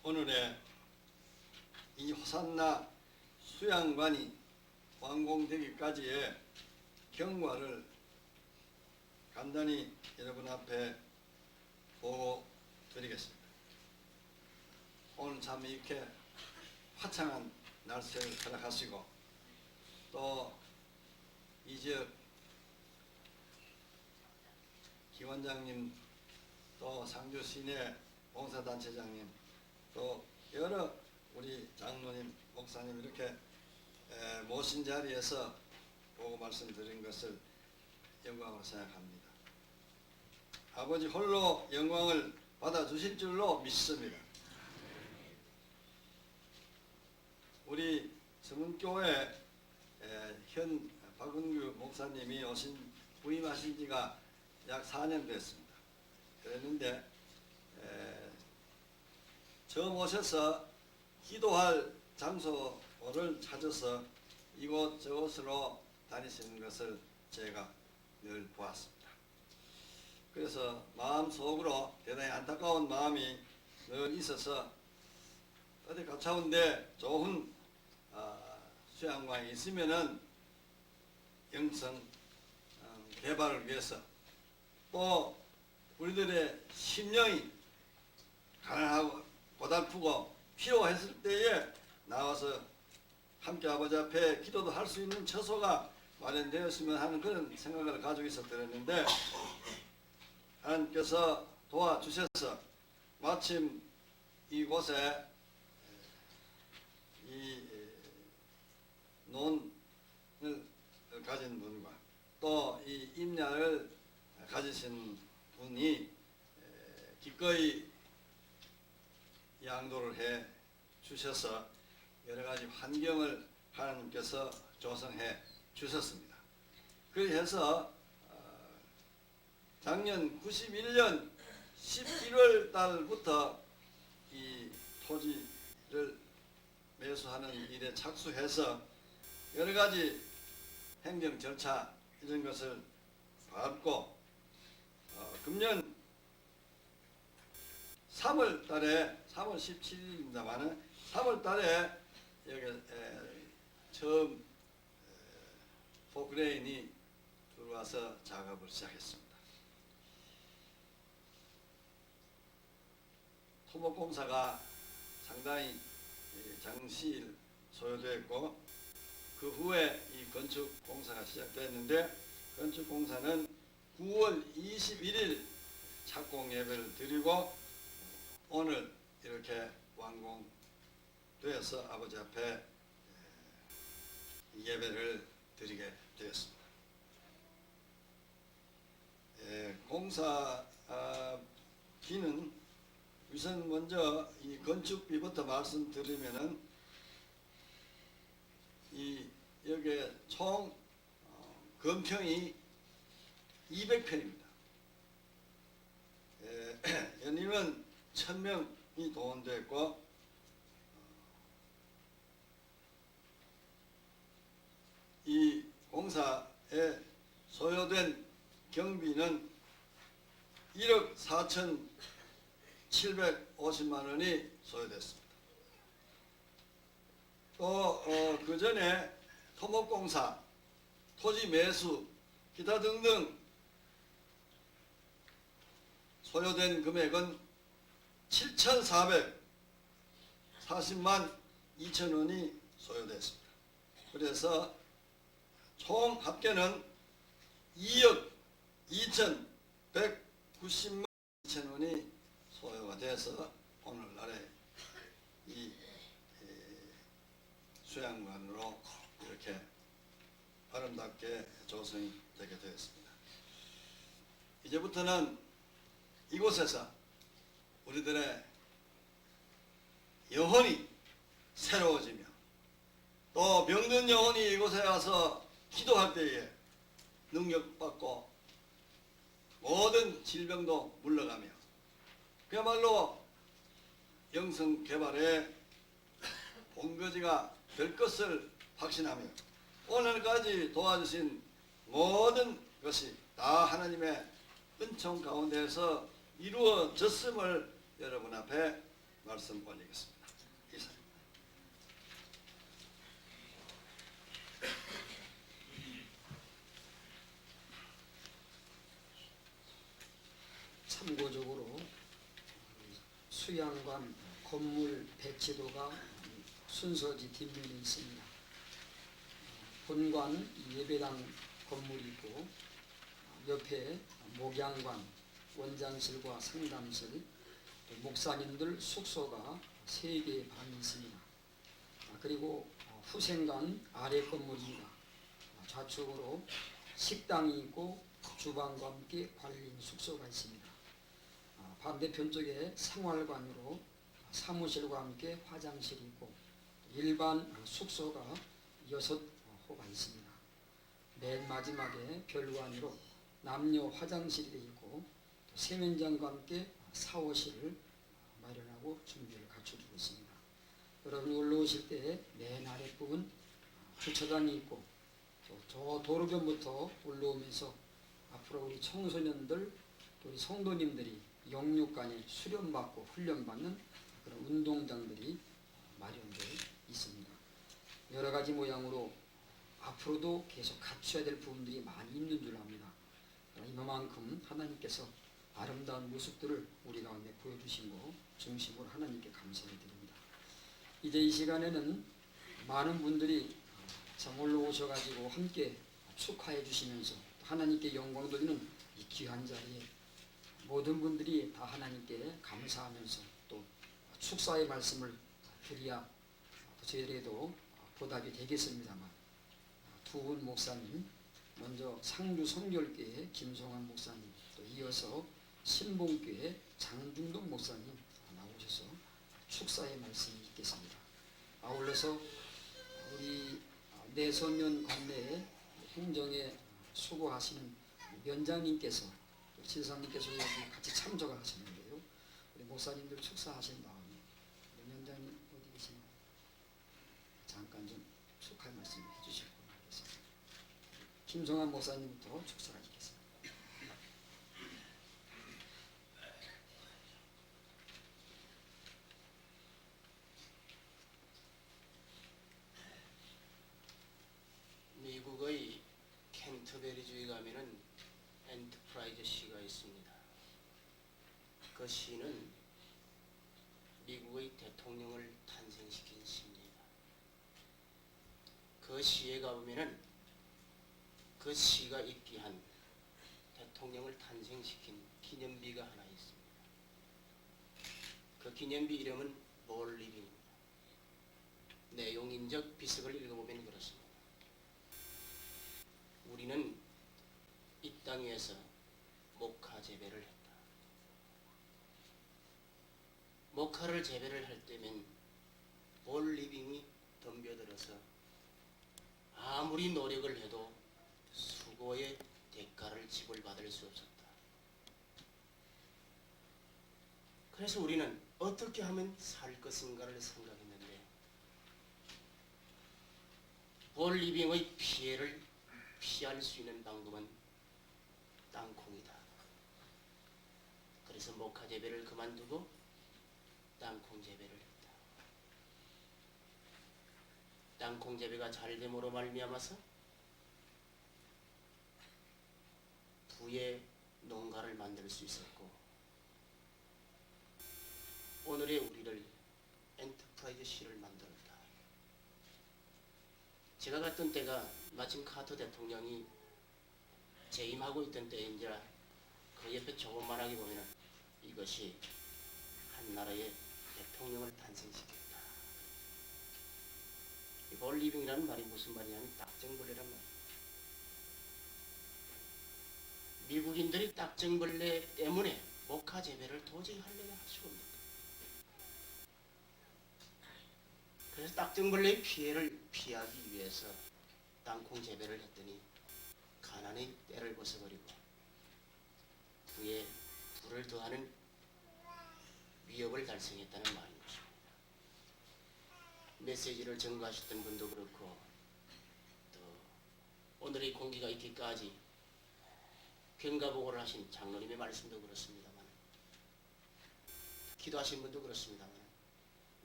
오늘의 이 호산나 수양관이 완공되기까지의 경과를 간단히 여러분 앞에 보고 드리겠습니다. 오늘 참 이렇게 화창한 날씨를 허락하시고 또 이 지역 기원장님 또 상주 시내 봉사단체장님 또 여러 우리 장로님 목사님 이렇게 모신 자리에서 보고 말씀드린 것을 영광으로 생각합니다. 아버지 홀로 영광을 받아주실 줄로 믿습니다. 우리 서문교회 현 박은규 목사님이 부임하신 지가 약 4년 됐습니다. 그랬는데 처음 오셔서 기도할 장소를 찾아서 이곳저곳으로 다니시는 것을 제가 늘 보았습니다. 그래서 마음속으로 대단히 안타까운 마음이 늘 있어서 어디 가까운데 좋은 수양관이 있으면은 영성 개발을 위해서 또 우리들의 심령이 가난하고 고달프고 필요했을 때에 나와서 함께 아버지 앞에 기도도 할 수 있는 처소가 마련되었으면 하는 그런 생각을 가지고 있었더랬는데 하나님께서 도와주셔서 마침 이곳에 이 논을 가진 분과 또 이 임야를 가지신 분이 기꺼이 양도를 해 주셔서 여러 가지 환경을 하나님께서 조성해 주셨습니다. 그래서 작년 91년 11월 달부터 이 토지를 매수하는 일에 착수해서 여러 가지 행정 절차 이런 것을 밟고 금년 3월 달에 3월 17일입니다만은 3월 달에 여기 처음 포크레인이 들어와서 작업을 시작했습니다. 토목공사가 상당히 장시일 소요되었고 그 후에 이 건축 공사가 시작됐는데 건축 공사는 9월 21일 착공 예배를 드리고 오늘 이렇게 완공되어서 아버지 앞에 예배를 드리게 되었습니다. 공사비는 우선 먼저 이 건축비부터 말씀드리면은 이 여기에 총 건평이 200평입니다. 연임은 1000명이 동원됐고 이 공사에 소요된 경비는 1억 4,750만 원이 소요됐습니다. 또 그 전에 토목공사, 토지 매수, 기타 등등 소요된 금액은 7,440만 2천 원이 소요됐습니다. 그래서 총 합계는 2억 2,190만 2천 원이 소요가 돼서 오늘날에 이 수양관으로 이렇게 아름답게 조성이 되게 되었습니다. 이제부터는 이곳에서 우리들의 영혼이 새로워지며 또 병든 영혼이 이곳에 와서 기도할 때에 능력받고 모든 질병도 물러가며 그야말로 영성개발의 본거지가 될 것을 확신하며 오늘까지 도와주신 모든 것이 다 하나님의 은총 가운데서 이루어졌음을 여러분 앞에 말씀 올리겠습니다. 이상. 참고적으로 수양관 건물 배치도가 순서지 뒷면에 있습니다. 본관 예배당 건물이 있고 옆에 목양관, 원장실과 상담실, 목사님들 숙소가 3개 방이 있습니다. 그리고 후생관 아래 건물입니다. 좌측으로 식당이 있고 주방과 함께 관리인 숙소가 있습니다. 반대편 쪽에 생활관으로 사무실과 함께 화장실이 있고 일반 숙소가 6호가 있습니다. 맨 마지막에 별관으로 남녀 화장실이 있고 세면장과 함께 샤워실을 마련하고 준비를 갖춰주고 있습니다. 여러분이 올라오실 때 맨 아랫부분 주차장이 있고 저 도로변부터 올라오면서 앞으로 우리 청소년들 또 우리 성도님들이 영육간에 수련받고 훈련받는 그런 운동장들이 마련되어 있습니다. 여러 가지 모양으로 앞으로도 계속 갖춰야 될 부분들이 많이 있는 줄 압니다. 이만큼 하나님께서 아름다운 모습들을 우리 가운데 보여주신 거 중심으로 하나님께 감사를 드립니다. 이제 이 시간에는 많은 분들이 참 올라오셔가지고 함께 축하해 주시면서 하나님께 영광 돌리는 이 귀한 자리에 모든 분들이 다 하나님께 감사하면서 또 축사의 말씀을 드려야 저희들에도 보답이 되겠습니다만 두 분 목사님, 먼저 상주 성결교회 김성환 목사님, 또 이어서 신봉교회 장중동 목사님 나오셔서 축사의 말씀이 있겠습니다. 아울러서 우리 내소면 관내에 행정에 수고하시는 면장님께서 지사님께서 여기 같이 참석을 하셨는데요. 우리 목사님들 축사하신 다음에 면장님 어디 계시나요? 잠깐 좀 축하의 말씀 해주실 분 하겠습니다. 김성환 목사님부터 축사를 하겠습니다. 미국의 캔터베리주에 가면은 엔터프라이즈 시가 있습니다. 그 시는 미국의 대통령을 탄생시킨 시입니다. 그 시에 가보면은 그 시가 있게 한 대통령을 탄생시킨 기념비가 하나 있습니다. 그 기념비 이름은 볼 리빙입니다. 내용인적 비석을 읽어보면 그렇습니다. 우리는 이 땅 위에서 목화 재배를 했다. 목화를 재배를 할 때면 볼 리빙이 덤벼들어서 아무리 노력을 해도 수고의 대가를 지불받을 수 없었다. 그래서 우리는 어떻게 하면 살 것인가를 생각했는데 볼 리빙의 피해를 피할 수 있는 방법은 땅콩이다. 그래서 목화 재배를 그만두고 땅콩 재배를 했다. 땅콩 재배가 잘 됨으로 말미암아서 부의 농가를 만들 수 있었고 오늘의 우리를 엔터프라이즈 시를 만들었다. 제가 갔던 때가 마침 카터 대통령이 재임하고 있던 때인지라 그 옆에 조금만하게 보면 이것이 한 나라의 대통령을 탄생시켰다. 이 볼 리빙이라는 말이 무슨 말이냐면 딱정벌레란 말이에요. 미국인들이 딱정벌레 때문에 목화 재배를 도저히 하려고 할 수가 없는 거예요. 그래서 딱정벌레의 피해를 피하기 위해서 땅콩 재배를 했더니 가난의 때를 벗어버리고 부에 불을 더하는 위협을 달성했다는 말인 것입니다. 메시지를 전가하셨던 분도 그렇고 또 오늘의 공기가 있기까지 병가복을 하신 장로님의 말씀도 그렇습니다만 기도하신 분도 그렇습니다만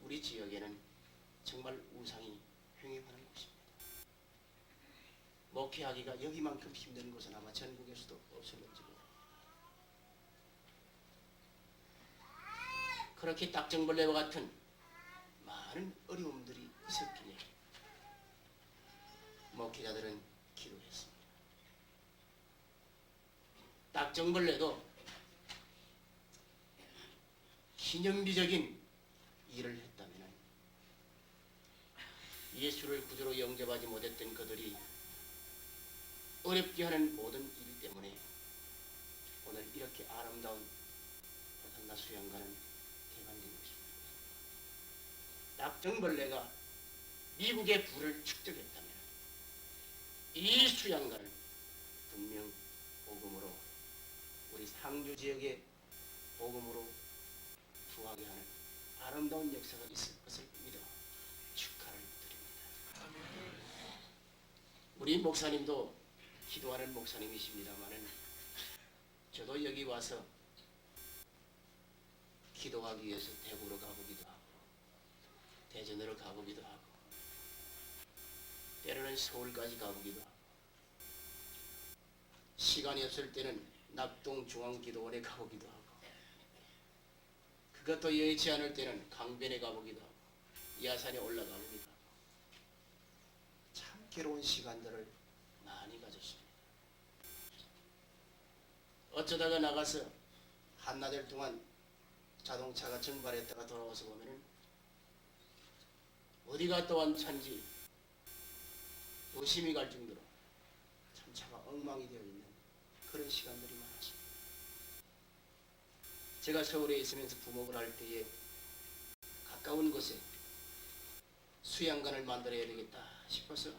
우리 지역에는 정말 우상이 횡행하는 곳입니다. 목회하기가 여기만큼 힘든 곳은 아마 전국에서도 없을는지 모릅니다. 그렇게 딱정벌레와 같은 많은 어려움들이 있었기에 목회자들은 기도했습니다. 딱정벌레도 기념비적인 일을 했다면 예수를 구주로 영접하지 못했던 그들이 어렵게 하는 모든 일 때문에 오늘 이렇게 아름다운 호산나 수양관은 개관된 것입니다. 딱정벌레가 미국의 부를 축적했다면 이 수양관은 분명 복음으로 우리 상주 지역의 복음으로 부하게 하는 아름다운 역사가 있을 것을 믿어 축하를 드립니다. 우리 목사님도 기도하는 목사님이십니다만은 저도 여기 와서 기도하기 위해서 대구로 가보기도 하고 대전으로 가보기도 하고 때로는 서울까지 가보기도 하고 시간이 없을 때는 낙동 중앙기도원에 가보기도 하고 그것도 여의치 않을 때는 강변에 가보기도 하고 야산에 올라가보기도 하고 참 괴로운 시간들을 많이 가졌습니다. 어쩌다가 나가서 한나절 동안 자동차가 정발했다가 돌아와서 보면은 어디 갔다 온 차인지 의심이 갈 정도로 참 차가 엉망이 되어 있는 그런 시간들이 많았습니다. 제가 서울에 있으면서 부목을 할 때에 가까운 곳에 수양관을 만들어야 되겠다 싶어서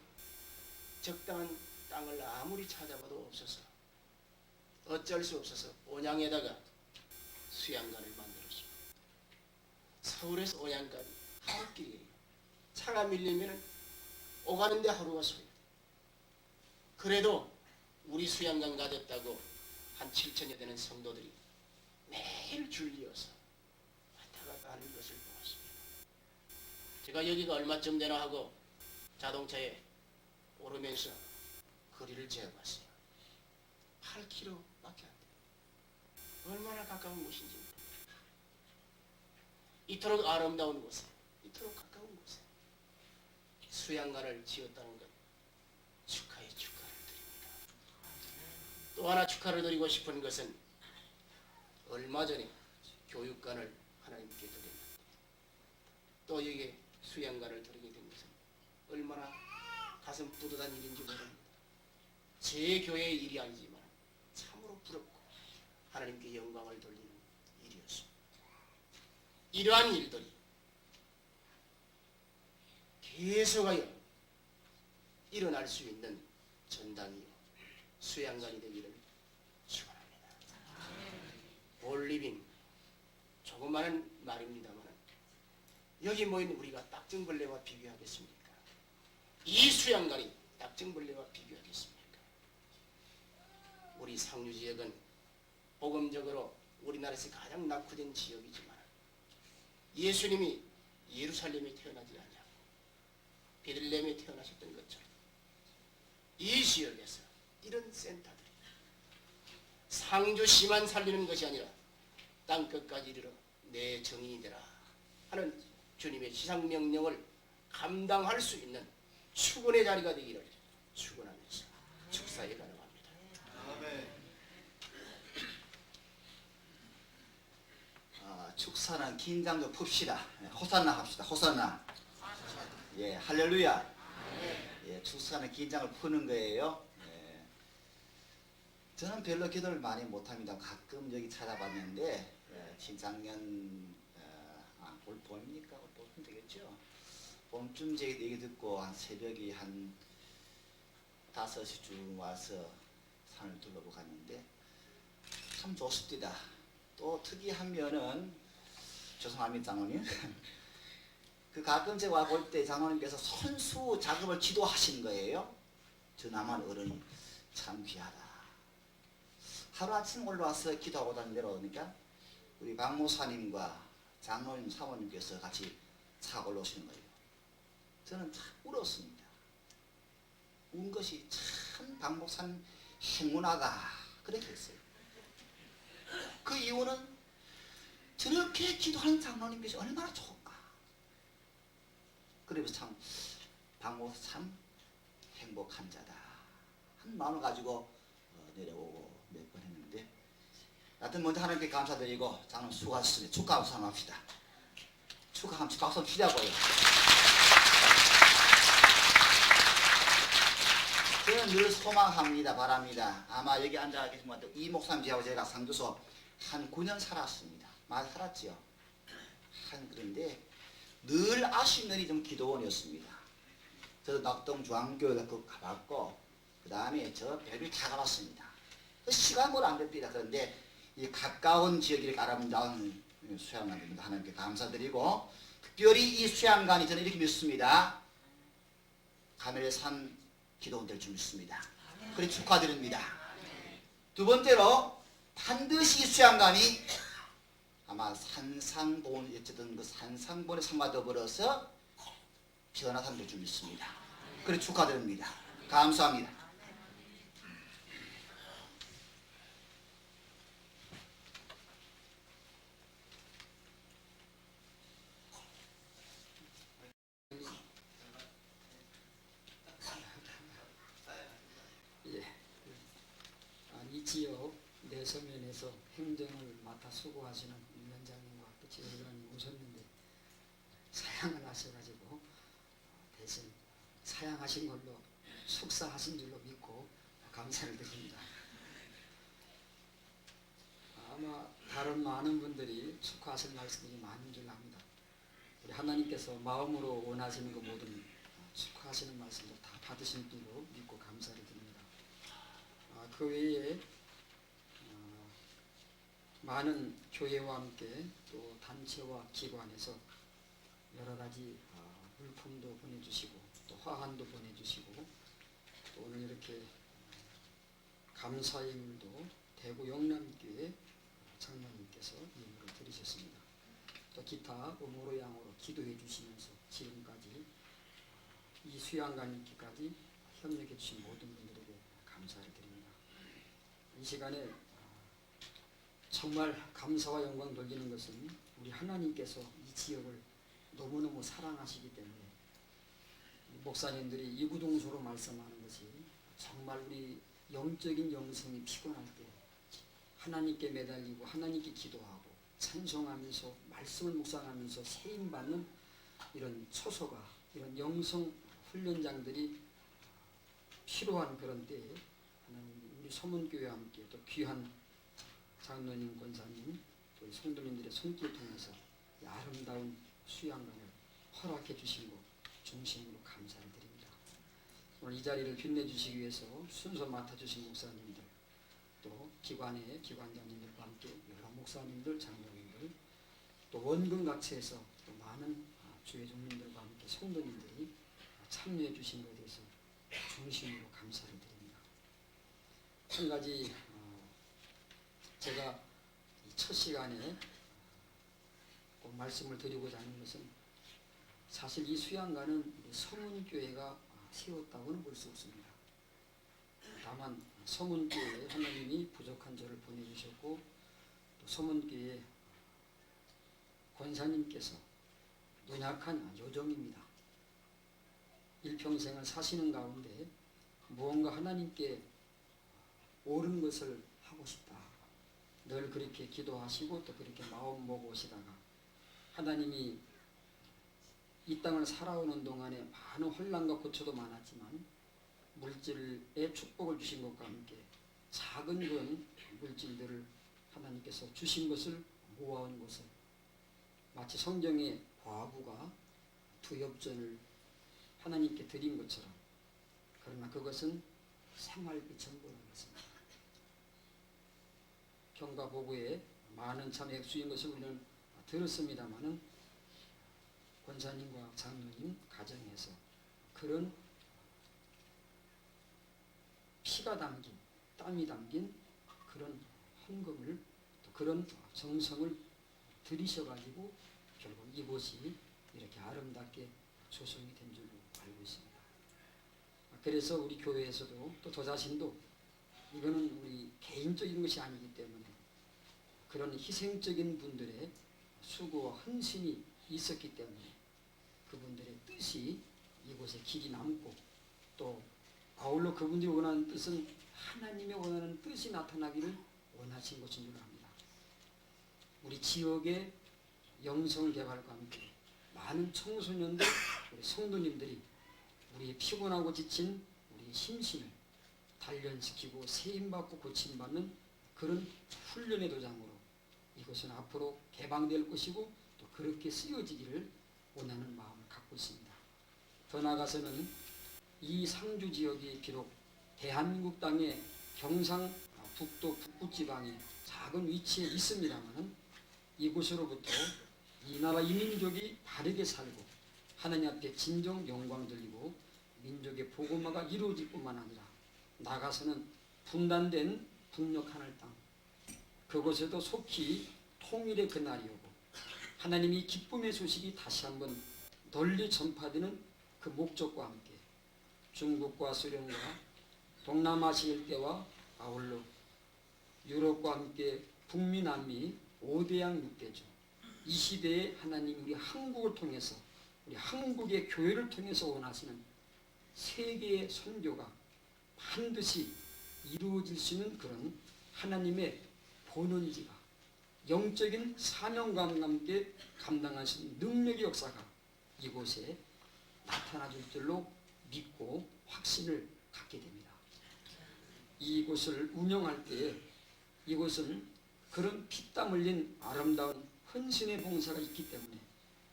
적당한 땅을 아무리 찾아봐도 없어서 어쩔 수 없어서 온양에다가 수양관을 만들었습니다. 서울에서 온양까지 하루길이에요. 차가 밀리면 오가는데 하루가 소요돼요. 그래도 우리 수양관 가졌다고 한 7천여 되는 성도들이 매일 줄이어서 왔다 갔다 하는 것을 보았습니다. 제가 여기가 얼마쯤 되나 하고 자동차에 오르면서 거리를 재어봤어요. 8km밖에 안 돼요. 얼마나 가까운 곳인지. 이토록 아름다운 곳에, 이토록 가까운 곳에 수양관을 지었다는 것 또 하나 축하를 드리고 싶은 것은 얼마 전에 교육관을 하나님께 드렸는데 또 여기에 수양관을 드리게 된 것은 얼마나 가슴 뿌듯한 일인지 모릅니다. 제 교회의 일이 아니지만 참으로 부럽고 하나님께 영광을 돌리는 일이었습니다. 이러한 일들이 계속하여 일어날 수 있는 전당이요 수양관이 되기를 축원합니다. 볼리빙 조그마한 말입니다만 여기 모인 우리가 딱정벌레와 비교하겠습니까? 이 수양관이 딱정벌레와 비교하겠습니까? 우리 상류 지역은 복음적으로 우리나라에서 가장 낙후된 지역이지만 예수님이 예루살렘에 태어나지 않냐고 베들레헴에 태어나셨던 것처럼 이 지역에서 이런 센터들이 상주시만 살리는 것이 아니라 땅끝까지 이르러 내 정인이 되라 하는 주님의 지상명령을 감당할 수 있는 축원의 자리가 되기를 축원하면서 축사에 가능합니다. 축사는 긴장 좀 풉시다. 호산나 합시다. 호산나. 예, 할렐루야. 예, 축사는 긴장을 푸는 거예요. 예. 저는 별로 기도를 많이 못합니다. 가끔 여기 찾아봤는데 신작년 올 봄입니까? 올 봄 되겠죠. 봄쯤 제 얘기 듣고 한 새벽에 한 5시쯤 와서 산을 둘러보고 갔는데 참 좋습니다. 또 특이한 면은 죄송합니다 장로님. 그 가끔 제가 와볼 때 장로님께서 선수 작업을 지도하신 거예요. 저 남한 어른이 참 귀하다. 하루아침 올라와서 기도하고 다니는 데로 오니까 우리 박 목사님과 장로님 사모님께서 같이 차 올라오시는 거예요. 저는 참 울었습니다. 운 것이 참 박 목사님 행운하다 그렇게 했어요. 그 이유는 저렇게 기도하는 장로님께서 얼마나 좋을까. 그래서 참 박 목사 참 행복한 자다 한 마음을 가지고 내려오고 몇 번 했는데 하여튼 먼저 하나님께 감사드리고 장로님 수고하셨습니다. 축하하고 사랑합시다. 축하하면 박수 한번 치자고요. 저는 늘 소망합니다. 바랍니다. 아마 여기 앉아 계신 분들 이 목사님하고 제가 상주소 한 9년 살았습니다. 많이 살았지요. 그런데 늘 아쉬운 일이 좀 기도원이었습니다. 저도 낙동 중앙교회 가봤고 그 다음에 저 별이 다 가봤습니다. 시간 뭘 안 됩니다. 그런데 이 가까운 지역을 알아본다는 수양관입니다. 하나님께 감사드리고 특별히 이 수양관이 저는 이렇게 믿습니다. 가멜산 기도원 될 줄 믿습니다. 그래 축하드립니다. 두 번째로 반드시 이 수양관이 아마 산상본 어쨌든 그 산상본의 상과 더불어서 변화산 될 줄 믿습니다. 그래 축하드립니다. 감사합니다. 이 지역 내서면에서 행정을 맡아 수고하시는 위원장님과 또 지회장님 오셨는데 사양을 하셔가지고 대신 사양하신 걸로 숙사하신 줄로 믿고 감사를 드립니다. 아마 다른 많은 분들이 축하하실 말씀이 많은 줄 압니다. 우리 하나님께서 마음으로 원하시는 그 모든 축하하시는 말씀을 다 받으신 줄로 믿고 감사를 드립니다. 그 외에 많은 교회와 함께 또 단체와 기관에서 여러 가지 물품도 보내주시고 또 화환도 보내주시고 또 오늘 이렇게 감사의 물도 대구 영남교회 장로님께서 예물을 드리셨습니다. 또 기타 음호로 양으로 기도해 주시면서 지금까지 이 수양관 있기까지 협력해 주신 모든 분들에게 감사를 드립니다. 이 시간에 정말 감사와 영광 돌리는 것은 우리 하나님께서 이 지역을 너무너무 사랑하시기 때문에 목사님들이 이구동서로 말씀하는 것이 정말 우리 영적인 영성이 피곤할 때 하나님께 매달리고 하나님께 기도하고 찬송하면서 말씀을 묵상하면서 세임받는 이런 초소가 이런 영성 훈련장들이 필요한 그런 때에 하나님 우리 서문교회와 함께 또 귀한 장로님, 권사님, 또 성도님들의 손길을 통해서 이 아름다운 수양관을 허락해 주신 것 중심으로 감사를 드립니다. 오늘 이 자리를 빛내주시기 위해서 순서 맡아주신 목사님들, 또 기관의 기관장님들과 함께 여러 목사님들, 장로님들, 또 원근각처에서 또 많은 주의 종님들과 함께 성도님들이 참여해 주신 것에 대해서 중심으로 감사를 드립니다. 한 가지 제가 첫 시간에 꼭 말씀을 드리고자 하는 것은 사실 이 수양관은 서문교회가 세웠다고는 볼 수 없습니다. 다만 서문교회에 하나님이 부족한 저를 보내주셨고 또 서문교회 권사님께서 연약한 요정입니다. 일평생을 사시는 가운데 무언가 하나님께 옳은 것을 하고 싶다. 늘 그렇게 기도하시고 또 그렇게 마음 먹으시다가 하나님이 이 땅을 살아오는 동안에 많은 혼란과 고초도 많았지만 물질의 축복을 주신 것과 함께 작은 그런 물질들을 하나님께서 주신 것을 모아온 것을 마치 성경의 과부가 두 엽전을 하나님께 드린 것처럼 그러나 그것은 생활비 전부인 것입니다. 경과보고에 많은 참 액수인 것을 우리는 들었습니다마는 권사님과 장로님 가정에서 그런 피가 담긴 땀이 담긴 그런 헌금을 또 그런 정성을 들이셔가지고 결국 이곳이 이렇게 아름답게 조성이 된 줄로 알고 있습니다. 그래서 우리 교회에서도 또 저 자신도 이거는 우리 개인적인 것이 아니기 때문에 그런 희생적인 분들의 수고와 헌신이 있었기 때문에 그분들의 뜻이 이곳에 길이 남고 또 아울러 그분들이 원하는 뜻은 하나님의 원하는 뜻이 나타나기를 원하신 것인 줄 압니다. 우리 지역의 영성개발과 함께 많은 청소년들, 우리 성도님들이 우리의 피곤하고 지친 우리의 심신을 단련시키고 세임받고 고침받는 그런 훈련의 도장으로 이것은 앞으로 개방될 것이고 또 그렇게 쓰여지기를 원하는 마음을 갖고 있습니다. 더 나아가서는 이 상주 지역이 비록 대한민국 땅의 경상북도 북부지방의 작은 위치에 있습니다만 이곳으로부터 이 나라 이민족이 바르게 살고 하나님 앞에 진정 영광 돌리고 민족의 복음화가 이루어질 뿐만 아니라 나가서는 분단된 북녘 하늘 땅 그곳에도 속히 통일의 그날이 오고 하나님이 기쁨의 소식이 다시 한번 널리 전파되는 그 목적과 함께 중국과 소련과 동남아시아 일대와 아울러 유럽과 함께 북미 남미 5대양 6대주 이 시대에 하나님 우리 한국을 통해서 우리 한국의 교회를 통해서 원하시는 세계의 선교가 반드시 이루어질 수 있는 그런 하나님의 본원지가 영적인 사명감과 함께 감당하신 능력의 역사가 이곳에 나타나 줄 줄로 믿고 확신을 갖게 됩니다. 이곳을 운영할 때에 이곳은 그런 피땀 흘린 아름다운 헌신의 봉사가 있기 때문에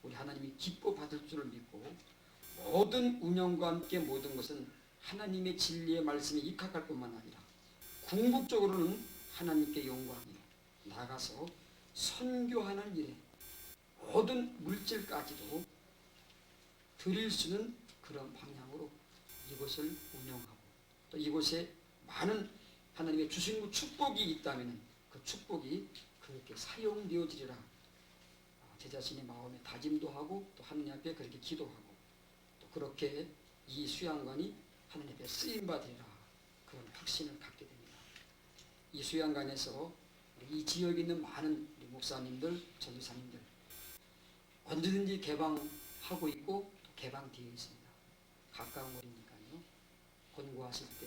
우리 하나님이 기뻐 받을 줄을 믿고 모든 운영과 함께 모든 것은 하나님의 진리의 말씀에 입각할 뿐만 아니라 궁극적으로는 하나님께 영광이 나가서 선교하는 일에 모든 물질까지도 드릴 수 있는 그런 방향으로 이곳을 운영하고 또 이곳에 많은 하나님의 주신 축복이 있다면 그 축복이 그렇게 사용되어지리라 제 자신의 마음에 다짐도 하고 또 하나님 앞에 그렇게 기도하고 또 그렇게 이 수양관이 하나님 앞에 쓰임받으리라 그런 확신을 갖게 됩니다. 이 수양관에서 이 지역에 있는 많은 우리 목사님들, 전도사님들 언제든지 개방하고 있고 또 개방되어 있습니다. 가까운 거리니까요. 권고하실 때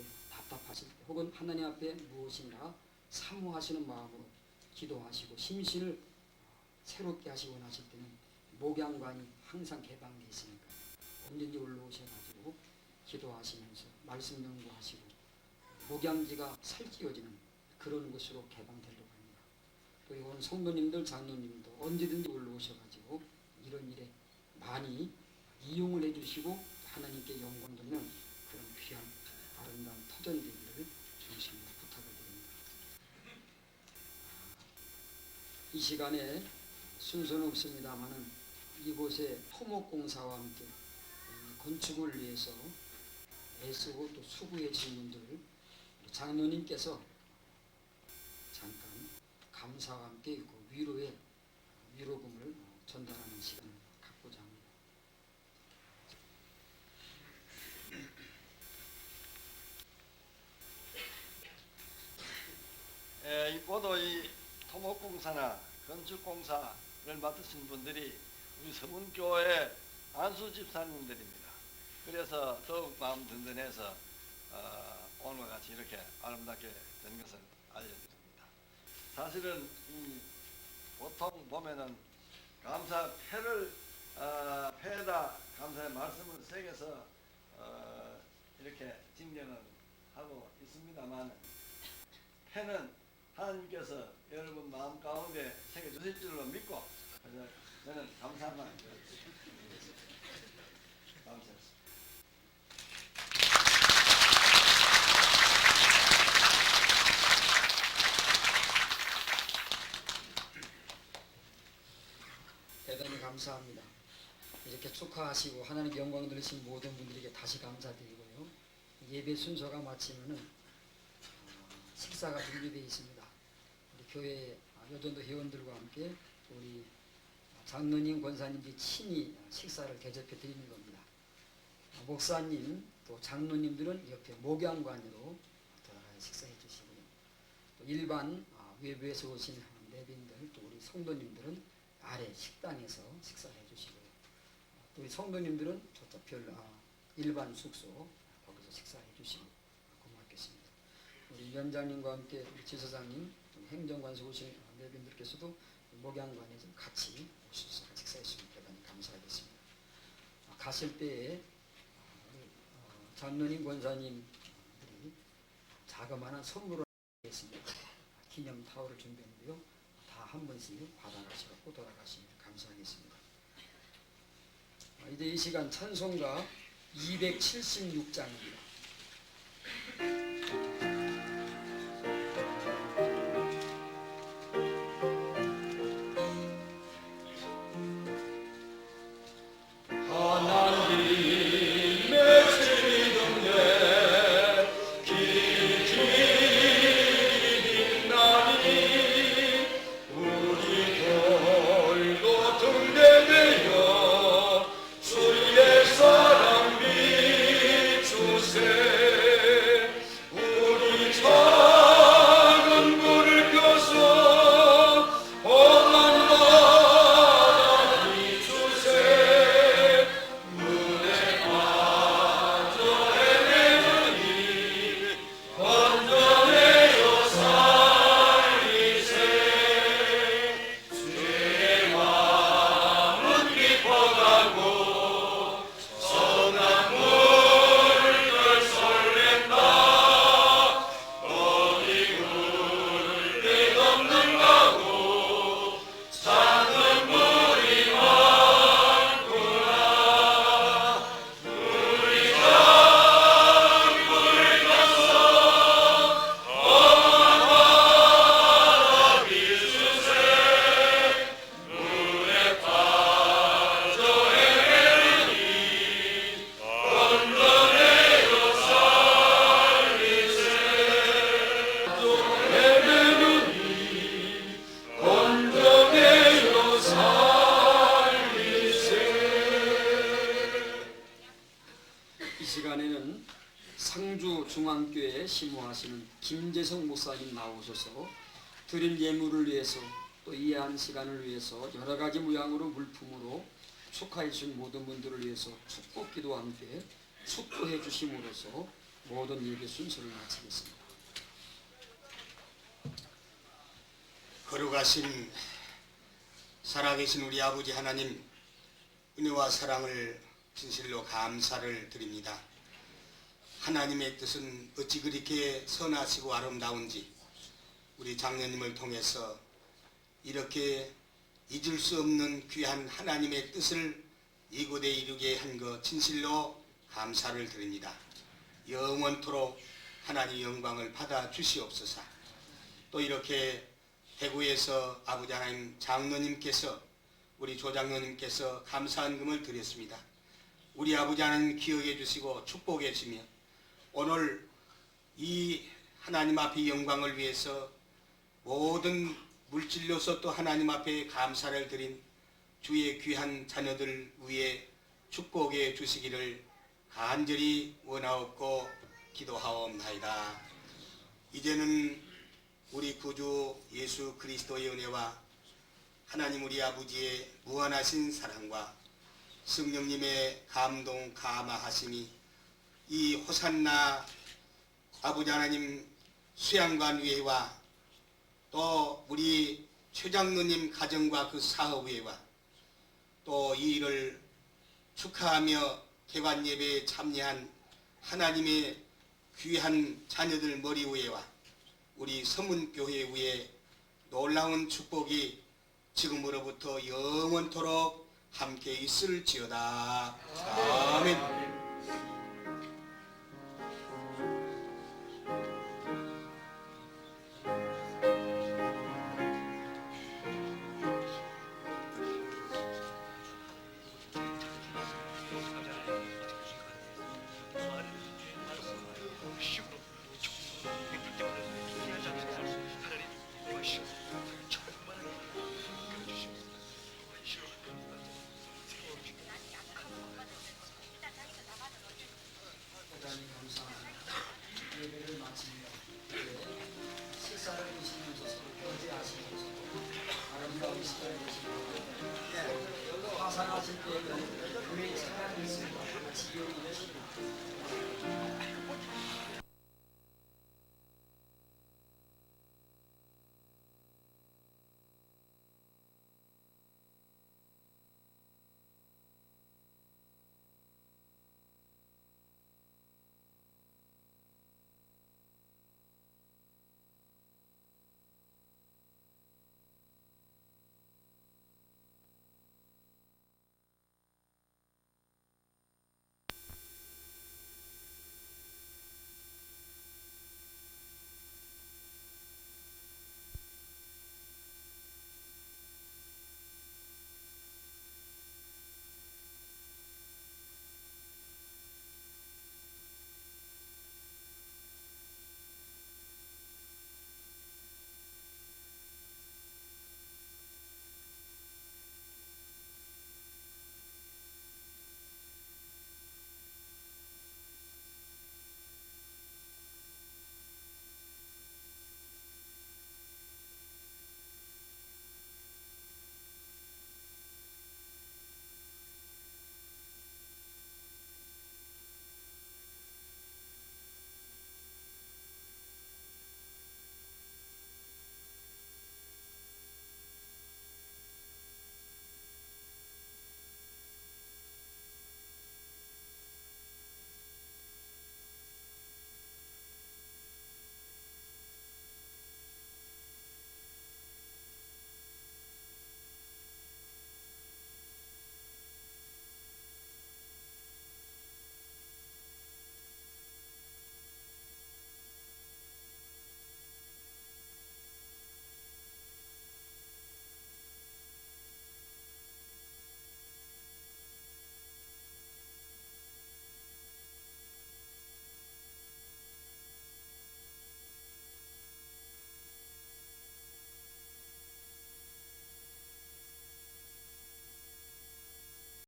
답답하실 때 혹은 하나님 앞에 무엇인가 사모하시는 마음으로 기도하시고 심신을 새롭게 하시고 나실 때는 목양관이 항상 개방되어 있으니까 언제든지 올라오셔가지고 기도하시면서 말씀 연구하시고 목양지가 살찌워지는 그런 곳으로 개방되려고 합니다. 또 이번 성도님들, 장로님도 언제든지 올라오셔가지고 이런 일에 많이 이용을 해주시고 하나님께 영광 돌리는 그런 귀한 아름다운 터전이 되기를 중심으로 부탁을 드립니다. 이 시간에 순서는 없습니다만은 이곳에 토목공사와 함께 건축을 위해서 애쓰고 또 수고해 주신 분들 장로님께서 잠깐 감사와 함께 그 위로의 위로금을 전달하는 시간을 갖고자 합니다. 모두 이 토목공사나 건축공사를 맡으신 분들이 우리 서문교회 안수 집사님들입니다. 그래서 더욱 마음 든든해서 오늘과 같이 이렇게 아름답게 된 것을 알려드립니다. 사실은 이 보통 보면은 패에다 감사의 말씀을 새겨서 이렇게 증명을 하고 있습니다만 패는 하나님께서 여러분 마음 가운데 새겨주실 줄로 믿고 그래서 저는 감사만 감사했습니다. 대단히 감사합니다. 이렇게 축하하시고 하나님 영광 돌리신 모든 분들에게 다시 감사드리고요. 예배 순서가 마치면은 식사가 준비되어 있습니다. 우리 교회 여전도 회원들과 함께 우리 장로님, 권사님들이 친히 식사를 대접해 드리는 겁니다. 목사님 또 장로님들은 옆에 목양관으로 들어가서 식사해 주시고요. 또 일반 외부에서 오신 내빈들 또 우리 성도님들은 아래 식당에서 식사를 해주시고요. 또 우리 성도님들은 저쪽 일반 숙소 거기서 식사해 주시고 고맙겠습니다. 우리 위원장님과 함께 우리 지사장님, 행정관서 오신 내빈들께서도 목양관에 좀 같이 오셔서 식사해 주시면 대단히 감사하겠습니다. 가실 때에 장로님, 권사님들이 자그마한 선물을 하겠습니다. 기념 타월을 준비했는데요. 다 한 번씩 받아가시고 돌아가시면 감사하겠습니다. 이제 이 시간 찬송가 276장입니다. 상주중앙교회 심호하시는 김재성 목사님 나오셔서 드린 예물을 위해서 또 이해한 시간을 위해서 여러 가지 모양으로 물품으로 축하해 주신 모든 분들을 위해서 축복기도와 함께 축도해 주심으로써 모든 예배 순서를 마치겠습니다. 거룩하신 살아계신 우리 아버지 하나님, 은혜와 사랑을 진실로 감사를 드립니다. 하나님의 뜻은 어찌 그렇게 선하시고 아름다운지 우리 장로님을 통해서 이렇게 잊을 수 없는 귀한 하나님의 뜻을 이곳에 이루게 한 것 진실로 감사를 드립니다. 영원토록 하나님 영광을 받아 주시옵소서. 또 이렇게 대구에서 아버지 하나님 장로님께서 우리 조장로님께서 감사한 금을 드렸습니다. 우리 아버지 하나님 기억해 주시고 축복해 주시며 오늘 이 하나님 앞의 영광을 위해서 모든 물질로서 또 하나님 앞에 감사를 드린 주의 귀한 자녀들 위해 축복해 주시기를 간절히 원하옵고 기도하옵나이다. 이제는 우리 구주 예수 그리스도의 은혜와 하나님 우리 아버지의 무한하신 사랑과 성령님의 감동 감화하심이 이 호산나 아버지 하나님 수양관 위에와 또 우리 최장로님 가정과 그 사업 위에와 또 이 일을 축하하며 개관 예배에 참여한 하나님의 귀한 자녀들 머리 위에와 우리 서문교회 위에 놀라운 축복이 지금으로부터 영원토록 함께 있을지어다. 아멘. 예배를 마칩니다. 식사를 드시면서 교제하시면서 아름다운 시간을 보시고 화상하실 때에는 교회 찬양이 있습니다. 같이 기억하십니다.